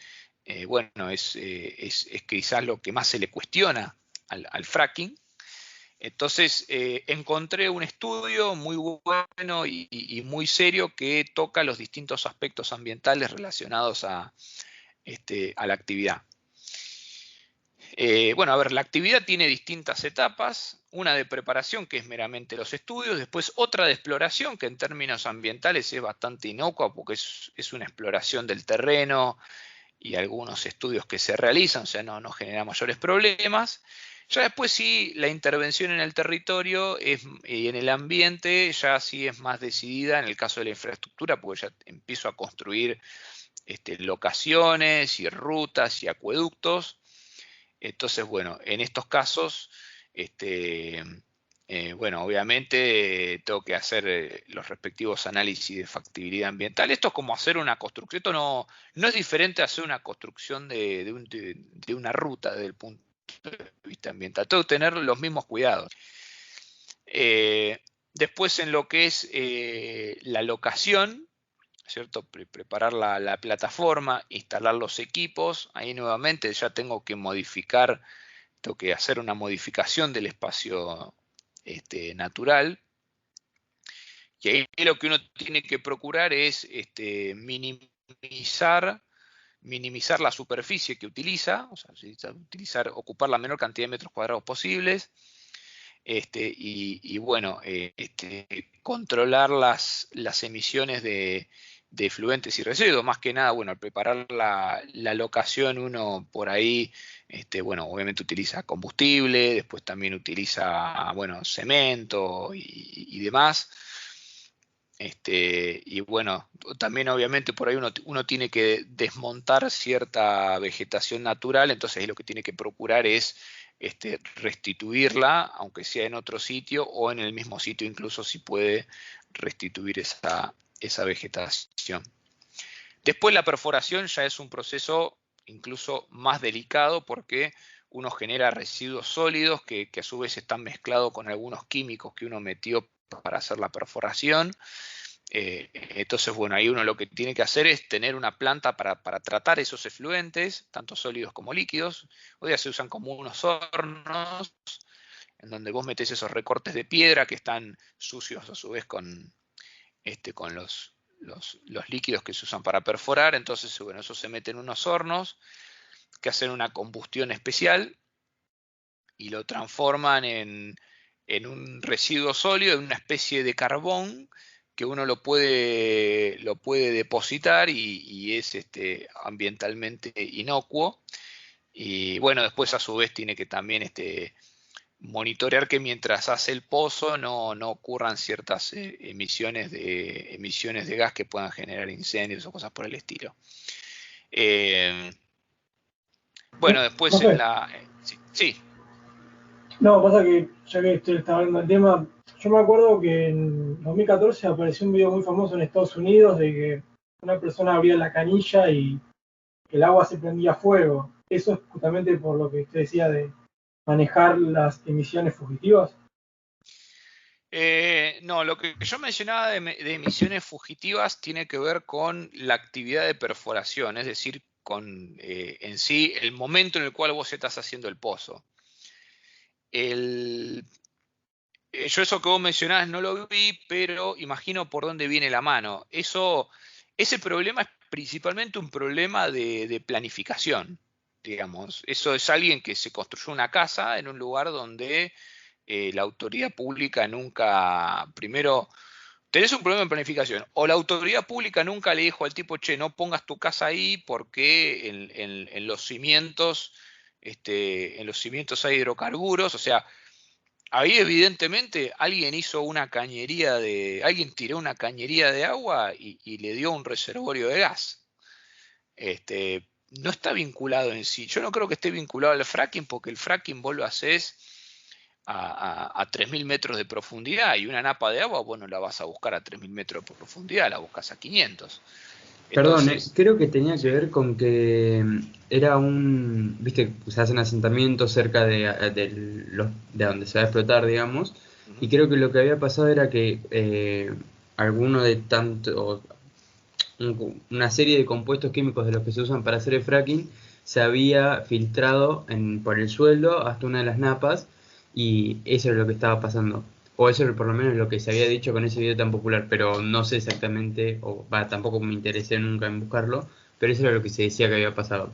bueno, es quizás lo que más se le cuestiona al fracking. Entonces, encontré un estudio muy bueno y muy serio que toca los distintos aspectos ambientales relacionados a la actividad. Bueno, a ver, la actividad tiene distintas etapas, una de preparación que es meramente los estudios, después otra de exploración que en términos ambientales es bastante inocua porque es una exploración del terreno y algunos estudios que se realizan, o sea, no genera mayores problemas. Ya después sí, la intervención en el territorio y en el ambiente ya sí es más decidida en el caso de la infraestructura porque ya empiezo a construir locaciones y rutas y acueductos. Entonces, bueno, en estos casos, bueno, obviamente tengo que hacer los respectivos análisis de factibilidad ambiental. Esto es como hacer una construcción, esto no es diferente a hacer una construcción de una ruta desde el punto de vista ambiental. Tengo que tener los mismos cuidados. Después en lo que es la locación, ¿cierto? Preparar la plataforma, instalar los equipos, ahí nuevamente ya tengo que hacer una modificación del espacio natural. Y ahí lo que uno tiene que procurar es minimizar la superficie que utiliza, o sea, ocupar la menor cantidad de metros cuadrados posibles. Y bueno, controlar las emisiones de efluentes y residuos. Más que nada, bueno, al preparar la locación uno por ahí, bueno, obviamente utiliza combustible, después también utiliza, bueno, cemento y demás. Y bueno, también obviamente por ahí uno tiene que desmontar cierta vegetación natural, entonces ahí lo que tiene que procurar es restituirla, aunque sea en otro sitio o en el mismo sitio, incluso si puede restituir esa vegetación. Después la perforación ya es un proceso incluso más delicado porque uno genera residuos sólidos que a su vez están mezclados con algunos químicos que uno metió para hacer la perforación. Entonces, bueno, ahí uno lo que tiene que hacer es tener una planta para tratar esos efluentes, tanto sólidos como líquidos. Hoy día se usan como unos hornos en donde vos metés esos recortes de piedra que están sucios a su vez con los líquidos que se usan para perforar. Entonces, bueno, eso se mete en unos hornos que hacen una combustión especial y lo transforman en un residuo sólido, en una especie de carbón que uno lo puede depositar y es ambientalmente inocuo. Y bueno, después a su vez tiene que también monitorear que mientras hace el pozo no ocurran ciertas emisiones de gas que puedan generar incendios o cosas por el estilo. Bueno, después en la... Sí. No, pasa que ya que usted está hablando del tema, yo me acuerdo que en 2014 apareció un video muy famoso en Estados Unidos de que una persona abría la canilla y el agua se prendía fuego. Eso es justamente por lo que usted decía de manejar las emisiones fugitivas. No, lo que yo mencionaba de emisiones fugitivas tiene que ver con la actividad de perforación, es decir, con en sí el momento en el cual vos estás haciendo el pozo. Yo eso que vos mencionabas no lo vi, pero imagino por dónde viene la mano. Ese problema es principalmente un problema de planificación, digamos. Eso es alguien que se construyó una casa en un lugar donde la autoridad pública nunca, primero, tenés un problema de planificación, o la autoridad pública nunca le dijo al tipo, che, no pongas tu casa ahí porque en los cimientos hay hidrocarburos, o sea, ahí evidentemente alguien alguien tiró una cañería de agua y le dio un reservorio de gas. No está vinculado en sí. Yo no creo que esté vinculado al fracking, porque el fracking vos lo haces a 3.000 metros de profundidad, y una napa de agua vos no la vas a buscar a 3.000 metros de profundidad, la buscas a 500. Perdón, Entonces, creo que tenía que sí. ver con que era viste, se hacen asentamientos cerca de donde se va a explotar, digamos, y Ujú. creo que lo que había pasado era que alguno de tanto, una serie de compuestos químicos de los que se usan para hacer el fracking se había filtrado por el suelo hasta una de las napas, y eso es lo que estaba pasando. O eso es por lo menos lo que se había dicho con ese video tan popular, pero no sé exactamente, tampoco me interesé nunca en buscarlo, pero eso era lo que se decía que había pasado.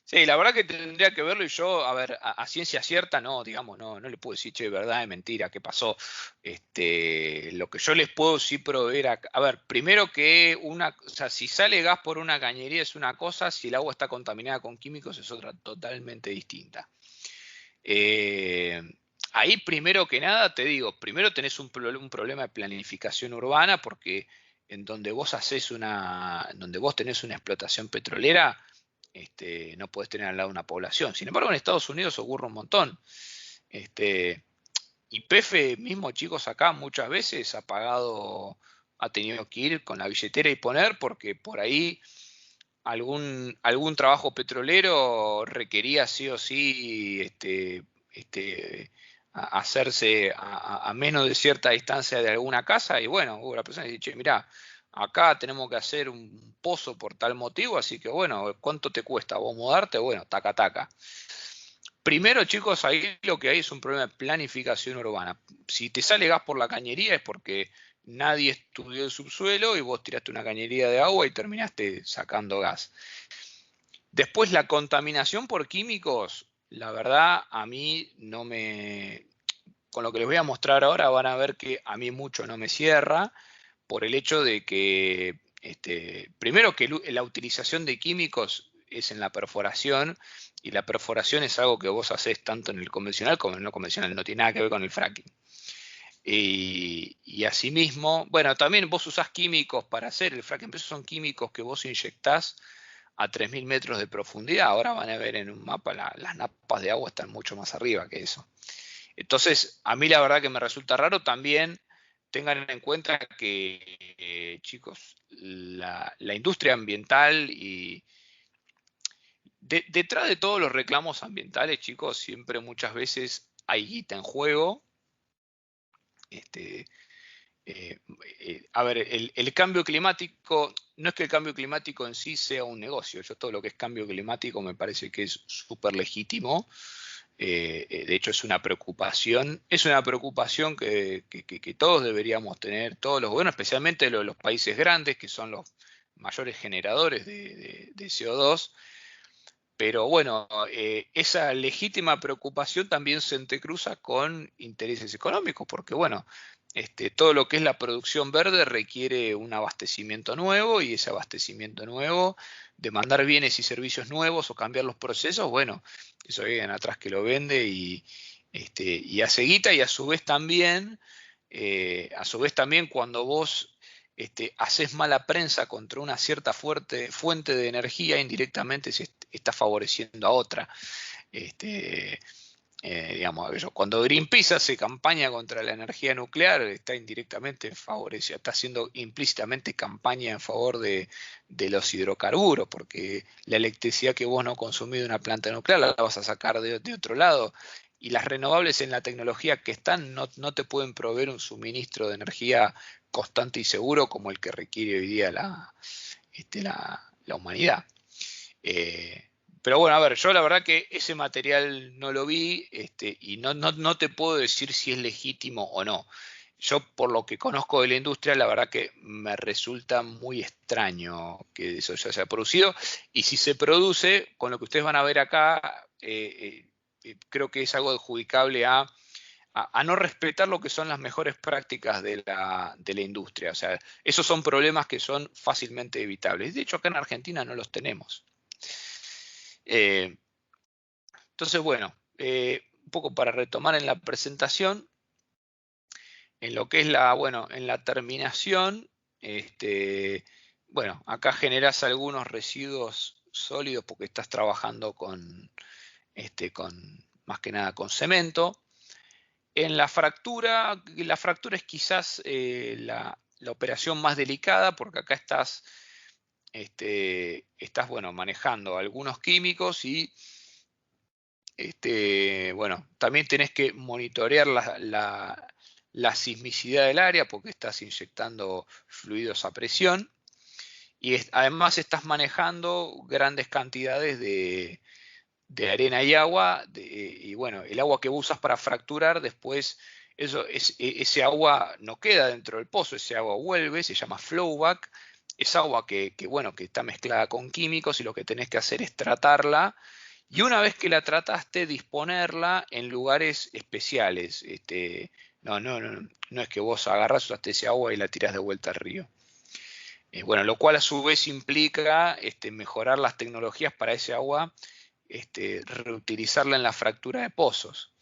Sí, la verdad que tendría que verlo, y yo, a ver, a ciencia cierta, no, digamos, no le puedo decir, che, verdad, de mentira, qué pasó. Lo que yo les puedo sí proveer a ver, primero que o sea, si sale gas por una cañería es una cosa, si el agua está contaminada con químicos es otra totalmente distinta. Eh, Ahí primero que nada te digo, primero tenés un problema de planificación urbana, porque donde vos tenés una explotación petrolera, no podés tener al lado una población. Sin embargo, en Estados Unidos ocurre un montón. Este, YPF mismo, chicos, acá muchas veces ha tenido que ir con la billetera y poner, porque por ahí algún trabajo petrolero requería sí o sí este, hacerse a menos de cierta distancia de alguna casa, y bueno, hubo la persona que dice, che, mirá, acá tenemos que hacer un pozo por tal motivo, así que bueno, ¿cuánto te cuesta vos mudarte? Bueno, taca, taca. Primero, chicos, ahí lo que hay es un problema de planificación urbana. Si te sale gas por la cañería es porque nadie estudió el subsuelo y vos tiraste una cañería de agua y terminaste sacando gas. Después, la contaminación por químicos, la verdad, a mí no me... Con lo que les voy a mostrar ahora van a ver que a mí mucho no me cierra, por el hecho de que, primero que la utilización de químicos es en la perforación, y la perforación es algo que vos hacés tanto en el convencional como en el no convencional, no tiene nada que ver con el fracking. Y asimismo, bueno, también vos usás químicos para hacer el fracking, pero esos son químicos que vos inyectás a 3.000 metros de profundidad. Ahora van a ver en un mapa, las napas de agua están mucho más arriba que eso. Entonces, a mí la verdad que me resulta raro. También tengan en cuenta que, chicos, la industria ambiental y detrás de todos los reclamos ambientales, chicos, siempre muchas veces hay guita en juego. Este, a ver, el cambio climático, no es que el cambio climático en sí sea un negocio. Yo todo lo que es cambio climático me parece que es súper legítimo. De hecho, es una preocupación que todos deberíamos tener, todos los gobiernos, especialmente los países grandes, que son los mayores generadores de CO2. Pero bueno, esa legítima preocupación también se entrecruza con intereses económicos, porque bueno, todo lo que es la producción verde requiere un abastecimiento nuevo, y ese abastecimiento nuevo, demandar bienes y servicios nuevos o cambiar los procesos, bueno, eso hay alguien atrás que lo vende y hace guita. Y a su vez también cuando vos haces mala prensa contra una cierta fuente de energía, indirectamente se está favoreciendo a otra. Este, digamos, cuando Greenpeace hace campaña contra la energía nuclear, está indirectamente está haciendo implícitamente campaña en favor de los hidrocarburos, porque la electricidad que vos no consumís de una planta nuclear la vas a sacar de otro lado. Y las renovables, en la tecnología que están, no te pueden proveer un suministro de energía constante y seguro como el que requiere hoy día la humanidad. Eh, pero bueno, a ver, yo la verdad que ese material no lo vi, y no te puedo decir si es legítimo o no. Yo, por lo que conozco de la industria, la verdad que me resulta muy extraño que eso ya se haya producido. Y si se produce, con lo que ustedes van a ver acá, creo que es algo adjudicable a no respetar lo que son las mejores prácticas de la industria. O sea, esos son problemas que son fácilmente evitables. De hecho, acá en Argentina no los tenemos. Entonces, bueno, un poco para retomar en la presentación, en lo que es en la terminación, bueno, acá generás algunos residuos sólidos porque estás trabajando con más que nada con cemento. En la fractura es quizás la operación más delicada porque acá estás bueno, manejando algunos químicos y bueno, también tenés que monitorear la sismicidad del área porque estás inyectando fluidos a presión y además estás manejando grandes cantidades de arena y agua y bueno, el agua que usas para fracturar después ese agua no queda dentro del pozo, ese agua vuelve, se llama flowback, es agua bueno, que está mezclada con químicos y lo que tenés que hacer es tratarla y una vez que la trataste, disponerla en lugares especiales. No es que vos agarras, usaste ese agua y la tirás de vuelta al río. Bueno, lo cual a su vez implica mejorar las tecnologías para ese agua, reutilizarla en la fractura de pozos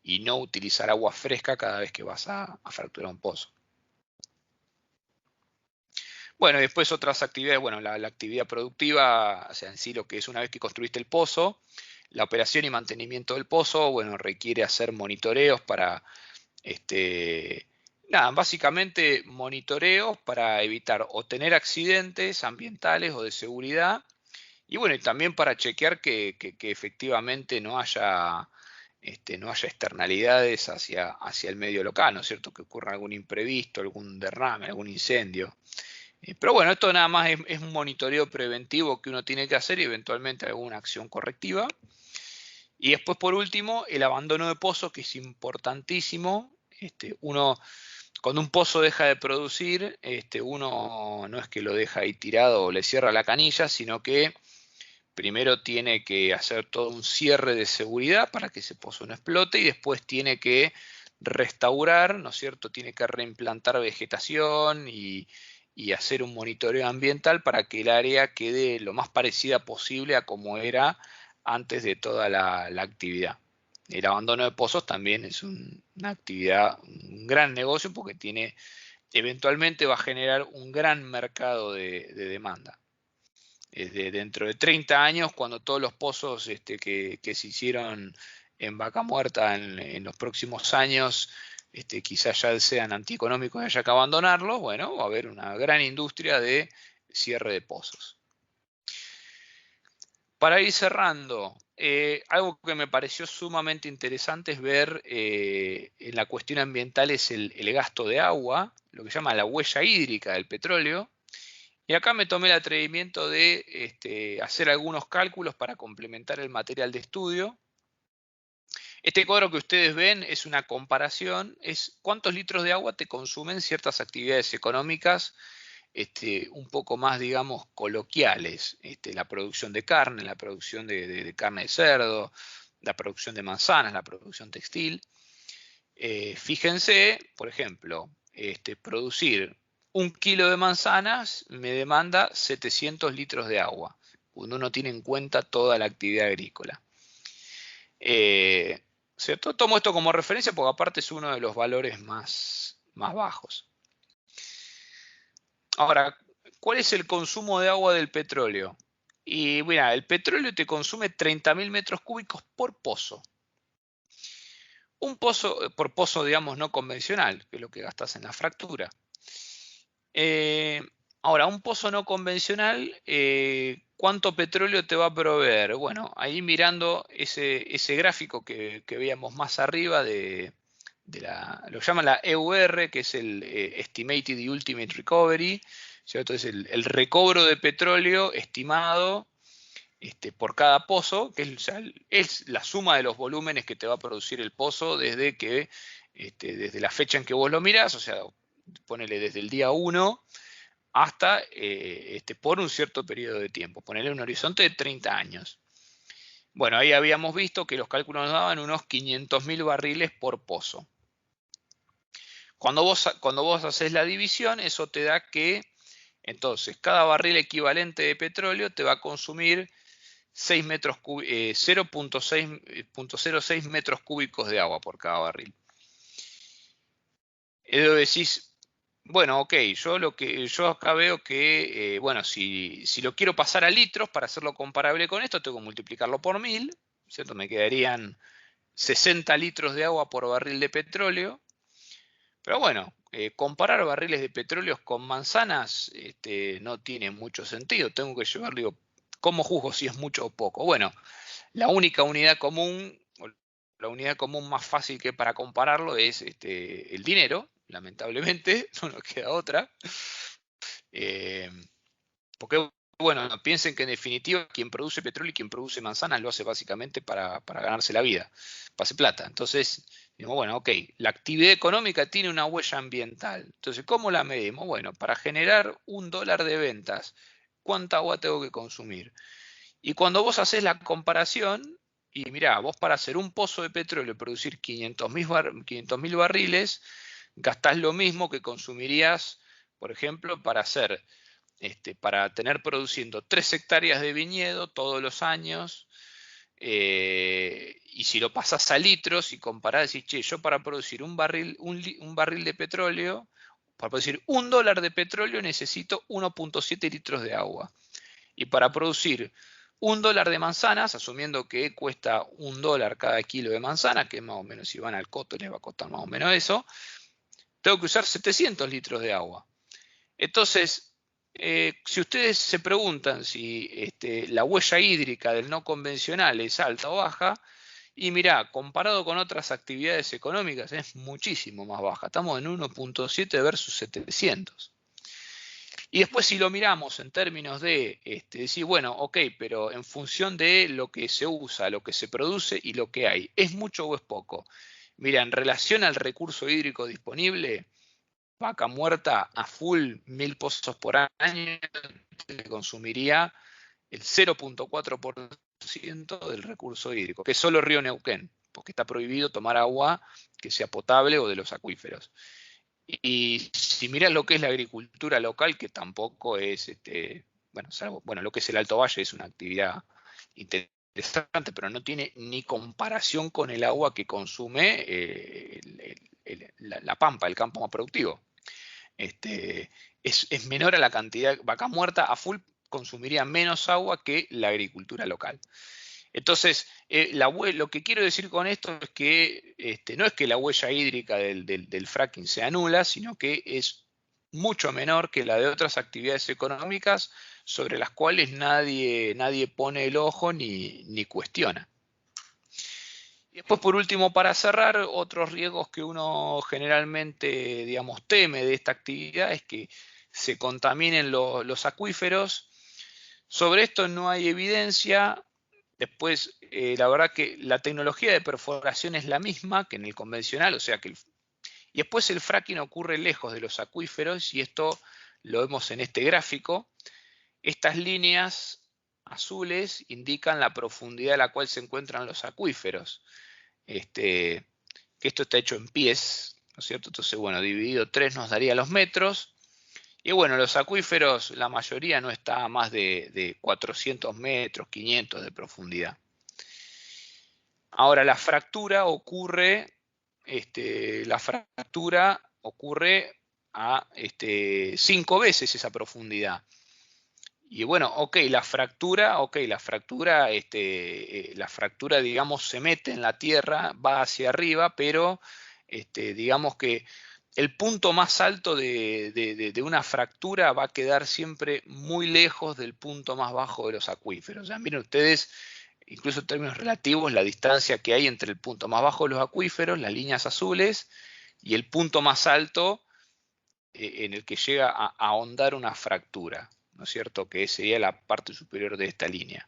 y no utilizar agua fresca cada vez que vas a fracturar un pozo. Bueno, y después otras actividades, bueno, la actividad productiva, o sea, en sí lo que es una vez que construiste el pozo, la operación y mantenimiento del pozo, bueno, requiere hacer monitoreos para, nada, básicamente monitoreos para evitar o tener accidentes ambientales o de seguridad, y bueno, y también para chequear que efectivamente no haya externalidades hacia el medio local, ¿no es cierto? Que ocurra algún imprevisto, algún derrame, algún incendio. Pero bueno, esto nada más es un monitoreo preventivo que uno tiene que hacer y eventualmente alguna acción correctiva. Y después, por último, el abandono de pozos, que es importantísimo. Cuando un pozo deja de producir, uno no es que lo deja ahí tirado o le cierra la canilla, sino que primero tiene que hacer todo un cierre de seguridad para que ese pozo no explote y después tiene que restaurar, ¿no es cierto? Tiene que reimplantar vegetación y hacer un monitoreo ambiental para que el área quede lo más parecida posible a como era antes de toda la actividad. El abandono de pozos también es una actividad, un gran negocio porque eventualmente va a generar un gran mercado de demanda. Dentro de 30 años, cuando todos los pozos que se hicieron en Vaca Muerta en los próximos años quizás ya sean antieconómicos y haya que abandonarlos, bueno, va a haber una gran industria de cierre de pozos. Para ir cerrando, algo que me pareció sumamente interesante es ver en la cuestión ambiental es el gasto de agua, lo que se llama la huella hídrica del petróleo. Y acá me tomé el atrevimiento de hacer algunos cálculos para complementar el material de estudio. Este cuadro que ustedes ven es una comparación, es cuántos litros de agua te consumen ciertas actividades económicas un poco más, digamos, coloquiales. La producción de carne, la producción de carne de cerdo, la producción de manzanas, la producción textil. Fíjense, por ejemplo, producir 1 kilo de manzanas me demanda 700 litros de agua, cuando uno tiene en cuenta toda la actividad agrícola. ¿Cierto? Tomo esto como referencia porque aparte es uno de los valores más bajos. Ahora, ¿cuál es el consumo de agua del petróleo? Y mira, el petróleo te consume 30.000 metros cúbicos por pozo. Un pozo, por pozo, digamos, no convencional, que es lo que gastas en la fractura. Ahora, un pozo no convencional, ¿cuánto petróleo te va a proveer? Bueno, ahí mirando ese gráfico que veíamos más arriba lo llaman la EUR, que es el Estimated Ultimate Recovery, ¿cierto? Es el recobro de petróleo estimado por cada pozo, que es la suma de los volúmenes que te va a producir el pozo desde la fecha en que vos lo mirás, o sea, ponele desde el día 1 hasta por un cierto periodo de tiempo, ponele un horizonte de 30 años. Bueno, ahí habíamos visto que los cálculos nos daban unos 500.000 barriles por pozo. Cuando vos haces la división, eso te da que entonces cada barril equivalente de petróleo te va a consumir 0.06 metros cúbicos de agua por cada barril. Decís, bueno, ok, yo acá veo que, bueno, si lo quiero pasar a litros para hacerlo comparable con esto, tengo que multiplicarlo por 1000, ¿cierto? Me quedarían 60 litros de agua por barril de petróleo. Pero bueno, comparar barriles de petróleo con manzanas no tiene mucho sentido. Tengo que llevar, digo, ¿cómo juzgo si es mucho o poco? Bueno, la única unidad común, la unidad común más fácil que para compararlo es el dinero. Lamentablemente, no nos queda otra. Porque, bueno, piensen que en definitiva quien produce petróleo y quien produce manzanas lo hace básicamente para ganarse la vida, para hacer plata. Entonces, digamos, bueno, ok, la actividad económica tiene una huella ambiental. Entonces, ¿cómo la medimos? Bueno, para generar $1 de ventas, ¿cuánta agua tengo que consumir? Y cuando vos haces la comparación, y mirá, vos para hacer un pozo de petróleo y producir 500.000 barriles, gastás lo mismo que consumirías, por ejemplo, para tener produciendo 3 hectáreas de viñedo todos los años. Y si lo pasas a litros y comparás, decís, che, yo para producir un barril de petróleo, para producir $1 de petróleo necesito 1.7 litros de agua. Y para producir $1 de manzanas, asumiendo que cuesta $1 cada kilo de manzana, que más o menos si van al coto les va a costar más o menos eso, tengo que usar 700 litros de agua. Entonces, si ustedes se preguntan si la huella hídrica del no convencional es alta o baja, y mirá, comparado con otras actividades económicas es muchísimo más baja. Estamos en 1.7 versus 700. Y después si lo miramos en términos de decir, bueno, ok, pero en función de lo que se usa, lo que se produce y lo que hay, ¿es mucho o es poco? Mira, en relación al recurso hídrico disponible, Vaca Muerta a full 1000 pozos por año te consumiría el 0.4% del recurso hídrico, que es solo Río Neuquén, porque está prohibido tomar agua que sea potable o de los acuíferos. Y si miras lo que es la agricultura local, que tampoco es, lo que es el Alto Valle es una actividad interesante, pero no tiene ni comparación con el agua que consume la pampa, el campo más productivo. Es menor a la cantidad. Vaca Muerta a full consumiría menos agua que la agricultura local. Entonces, lo que quiero decir con esto es que no es que la huella hídrica del fracking sea nula, sino que es mucho menor que la de otras actividades económicas sobre las cuales nadie pone el ojo ni cuestiona. Y después, por último, para cerrar, otros riesgos que uno generalmente, digamos, teme de esta actividad es que se contaminen los acuíferos. Sobre esto no hay evidencia. Después, la verdad que la tecnología de perforación es la misma que en el convencional, o sea que y después el fracking ocurre lejos de los acuíferos, y esto lo vemos en este gráfico. Estas líneas azules indican la profundidad a la cual se encuentran los acuíferos. Que esto está hecho en pies, ¿no es cierto? Entonces, bueno, dividido 3 nos daría los metros. Y bueno, los acuíferos, la mayoría no está a más de 400 metros, 500 de profundidad. Ahora, la fractura ocurre a 5 veces esa profundidad. Y bueno, la fractura, digamos, se mete en la tierra, va hacia arriba, pero digamos que el punto más alto de una fractura va a quedar siempre muy lejos del punto más bajo de los acuíferos. Ya miren ustedes, incluso en términos relativos, la distancia que hay entre el punto más bajo de los acuíferos, las líneas azules, y el punto más alto en el que llega a ahondar una fractura, ¿no es cierto? Que sería la parte superior de esta línea.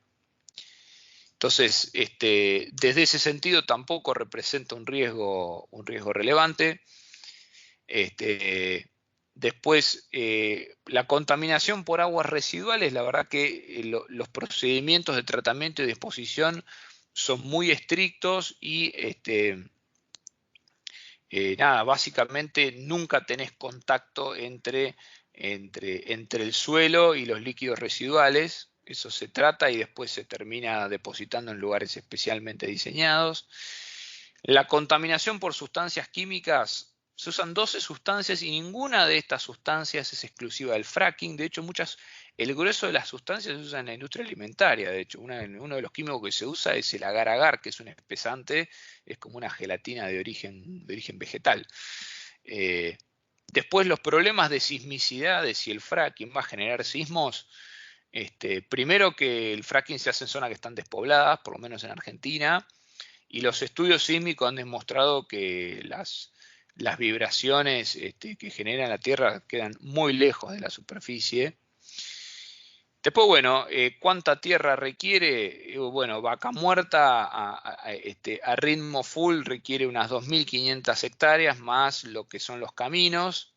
Entonces, desde ese sentido tampoco representa un riesgo relevante. Después, la contaminación por aguas residuales, la verdad que los procedimientos de tratamiento y disposición son muy estrictos y básicamente nunca tenés contacto entre el suelo y los líquidos residuales. eso se trata y después se termina depositando en lugares especialmente diseñados. La contaminación por sustancias químicas, se usan 12 sustancias y ninguna de estas sustancias es exclusiva del fracking. De hecho, el grueso de las sustancias se usa en la industria alimentaria. De hecho, uno de los químicos que se usa es el agar-agar, que es un espesante, es como una gelatina de origen vegetal. Después, los problemas de sismicidad, de si el fracking va a generar sismos. Primero que el fracking se hace en zonas que están despobladas, por lo menos en Argentina, y los estudios sísmicos han demostrado que las vibraciones que genera la Tierra quedan muy lejos de la superficie. Después, bueno, ¿cuánta tierra requiere? Bueno, Vaca Muerta a ritmo full requiere unas 2.500 hectáreas más lo que son los caminos.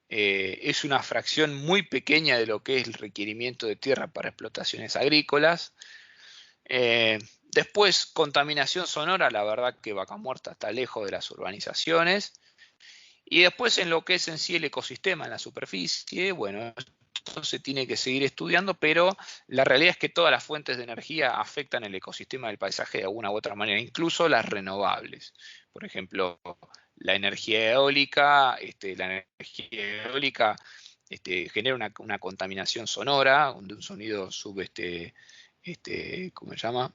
Es una fracción muy pequeña de lo que es el requerimiento de tierra para explotaciones agrícolas. Después, contaminación sonora, la verdad que Vaca Muerta está lejos de las urbanizaciones. Y después en lo que es en sí el ecosistema en la superficie, bueno, esto se tiene que seguir estudiando, pero la realidad es que todas las fuentes de energía afectan el ecosistema del paisaje de alguna u otra manera, incluso las renovables. Por ejemplo, la energía eólica, genera una contaminación sonora, de un sonido ¿cómo se llama?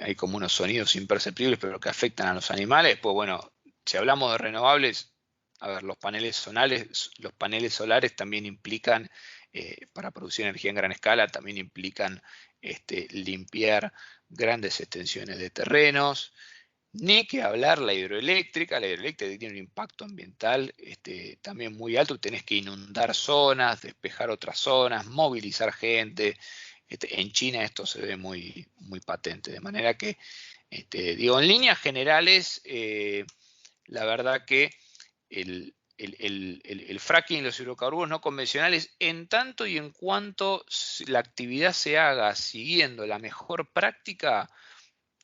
Hay como unos sonidos imperceptibles pero que afectan a los animales. Pues bueno, si hablamos de renovables, a ver, los paneles solares también implican, para producir energía en gran escala, también implican limpiar grandes extensiones de terrenos. Ni que hablar la hidroeléctrica tiene un impacto ambiental también muy alto. Tenés que inundar zonas, despejar otras zonas, movilizar gente. En China esto se ve muy, muy patente, de manera que, digo, en líneas generales, la verdad que el fracking y los hidrocarburos no convencionales, en tanto y en cuanto la actividad se haga siguiendo la mejor práctica,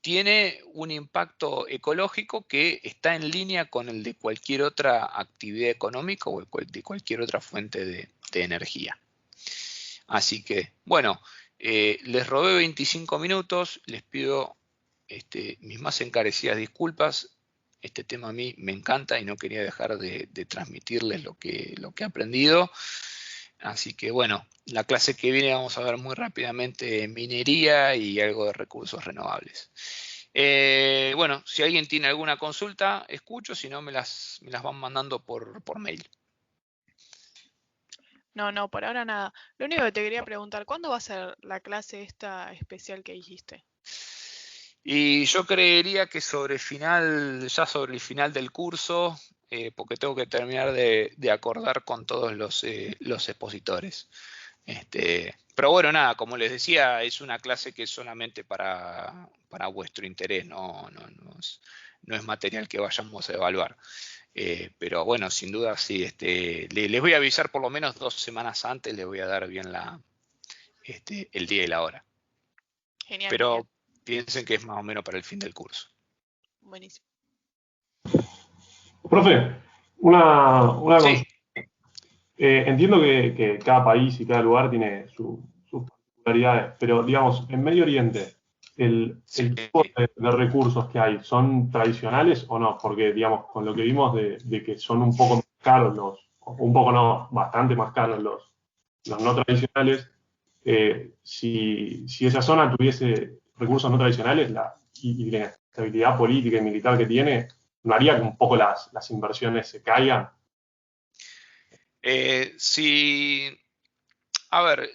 tiene un impacto ecológico que está en línea con el de cualquier otra actividad económica o de cualquier otra fuente de energía. Así que, bueno, les robé 25 minutos, les pido mis más encarecidas disculpas. Este tema a mí me encanta y no quería dejar de transmitirles lo que he aprendido. Así que bueno, la clase que viene vamos a ver muy rápidamente minería y algo de recursos renovables. Bueno, si alguien tiene alguna consulta, escucho, si no me las van mandando por mail. No, por ahora nada. Lo único que te quería preguntar, ¿cuándo va a ser la clase esta especial que dijiste? Y yo creería que sobre el final del curso, porque tengo que terminar de acordar con todos los expositores. Pero bueno, nada, como les decía, es una clase que es solamente para vuestro interés, no es material que vayamos a evaluar. Pero bueno, sin duda sí, les voy a avisar por lo menos 2 semanas antes, les voy a dar bien el día y la hora. Genial. Pero Genial. piensen que es más o menos para el fin del curso. Buenísimo. Profe, una Sí. entiendo que cada país y cada lugar tiene sus particularidades, pero digamos, en Medio Oriente, ¿el tipo de recursos que hay son tradicionales o no? Porque, digamos, con lo que vimos de que son un poco más caros bastante más caros los no tradicionales, si esa zona tuviese recursos no tradicionales y la estabilidad política y militar que tiene, ¿no haría que un poco las inversiones se caigan? A ver,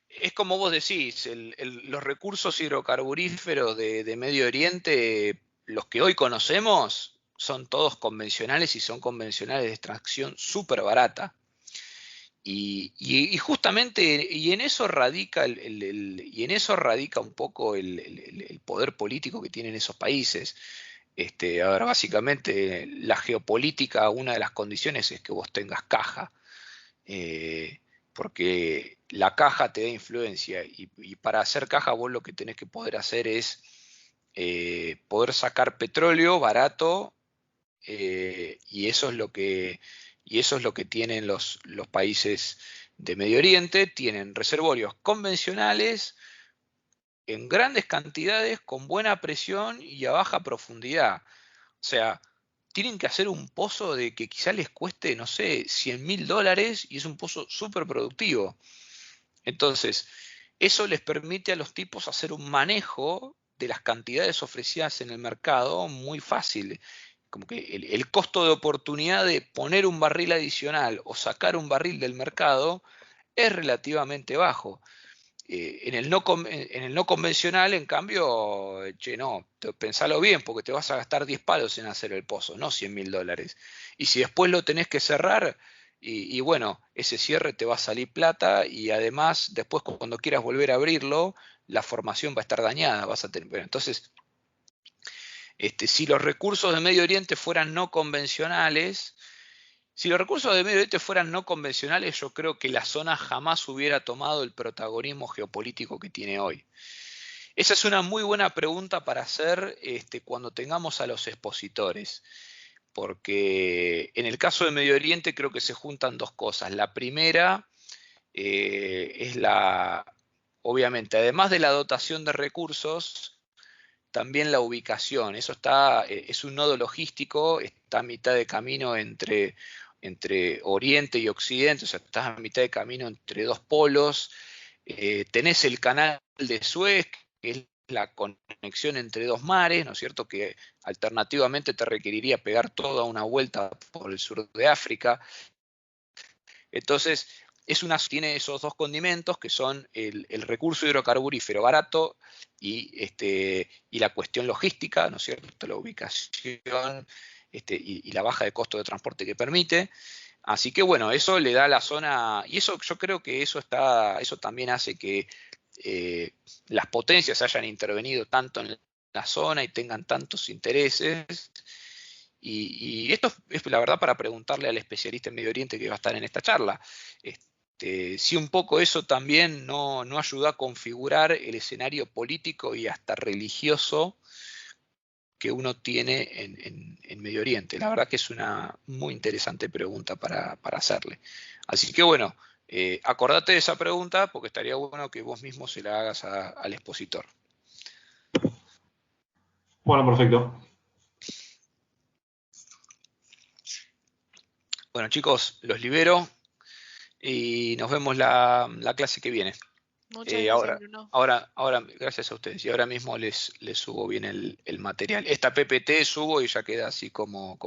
es como vos decís, los recursos hidrocarburíferos de Medio Oriente, los que hoy conocemos, son todos convencionales y son convencionales de extracción súper barata. Y justamente y en eso radica un poco el poder político que tienen esos países. A ver, básicamente la geopolítica, una de las condiciones es que vos tengas caja, porque la caja te da influencia y para hacer caja vos lo que tenés que poder hacer es poder sacar petróleo barato, y eso es lo que tienen los países de Medio Oriente tienen reservorios convencionales en grandes cantidades, con buena presión y a baja profundidad. O sea, tienen que hacer un pozo de que quizá les cueste, no sé, $100.000 y es un pozo súper productivo. Entonces, eso les permite a los tipos hacer un manejo de las cantidades ofrecidas en el mercado muy fácil. Como que el costo de oportunidad de poner un barril adicional o sacar un barril del mercado es relativamente bajo. En el no convencional, en cambio, no, pensalo bien, porque te vas a gastar 10 palos en hacer el pozo, no $100.000. Y si después lo tenés que cerrar, y bueno, ese cierre te va a salir plata, y además, después cuando quieras volver a abrirlo, la formación va a estar dañada, vas a tener. Bueno, entonces, si los recursos de Medio Oriente fueran no convencionales, yo creo que la zona jamás hubiera tomado el protagonismo geopolítico que tiene hoy. Esa es una muy buena pregunta para hacer cuando tengamos a los expositores, porque en el caso de Medio Oriente creo que se juntan dos cosas. La primera es obviamente, además de la dotación de recursos, también la ubicación. Eso es un nodo logístico, está a mitad de camino entre Oriente y Occidente, o sea, estás a mitad de camino entre dos polos. Tenés el canal de Suez, que es la conexión entre dos mares, ¿no es cierto?, que alternativamente te requeriría pegar toda una vuelta por el sur de África. Entonces, tiene esos dos condimentos que son el recurso hidrocarburífero barato y la cuestión logística, ¿no es cierto?, la ubicación y la baja de costo de transporte que permite. Así que bueno, eso le da a la zona, y eso yo creo que eso también hace que las potencias hayan intervenido tanto en la zona y tengan tantos intereses. Y esto es la verdad para preguntarle al especialista en Medio Oriente que va a estar en esta charla. Si un poco eso también no ayuda a configurar el escenario político y hasta religioso que uno tiene en Medio Oriente. La verdad que es una muy interesante pregunta para hacerle. Así que bueno, acordate de esa pregunta porque estaría bueno que vos mismo se la hagas al expositor. Bueno, perfecto. Bueno chicos, los libero y nos vemos la clase que viene. Muchas gracias, Bruno. Ahora, gracias a ustedes. Y ahora mismo les subo bien el material. Esta PPT subo y ya queda así como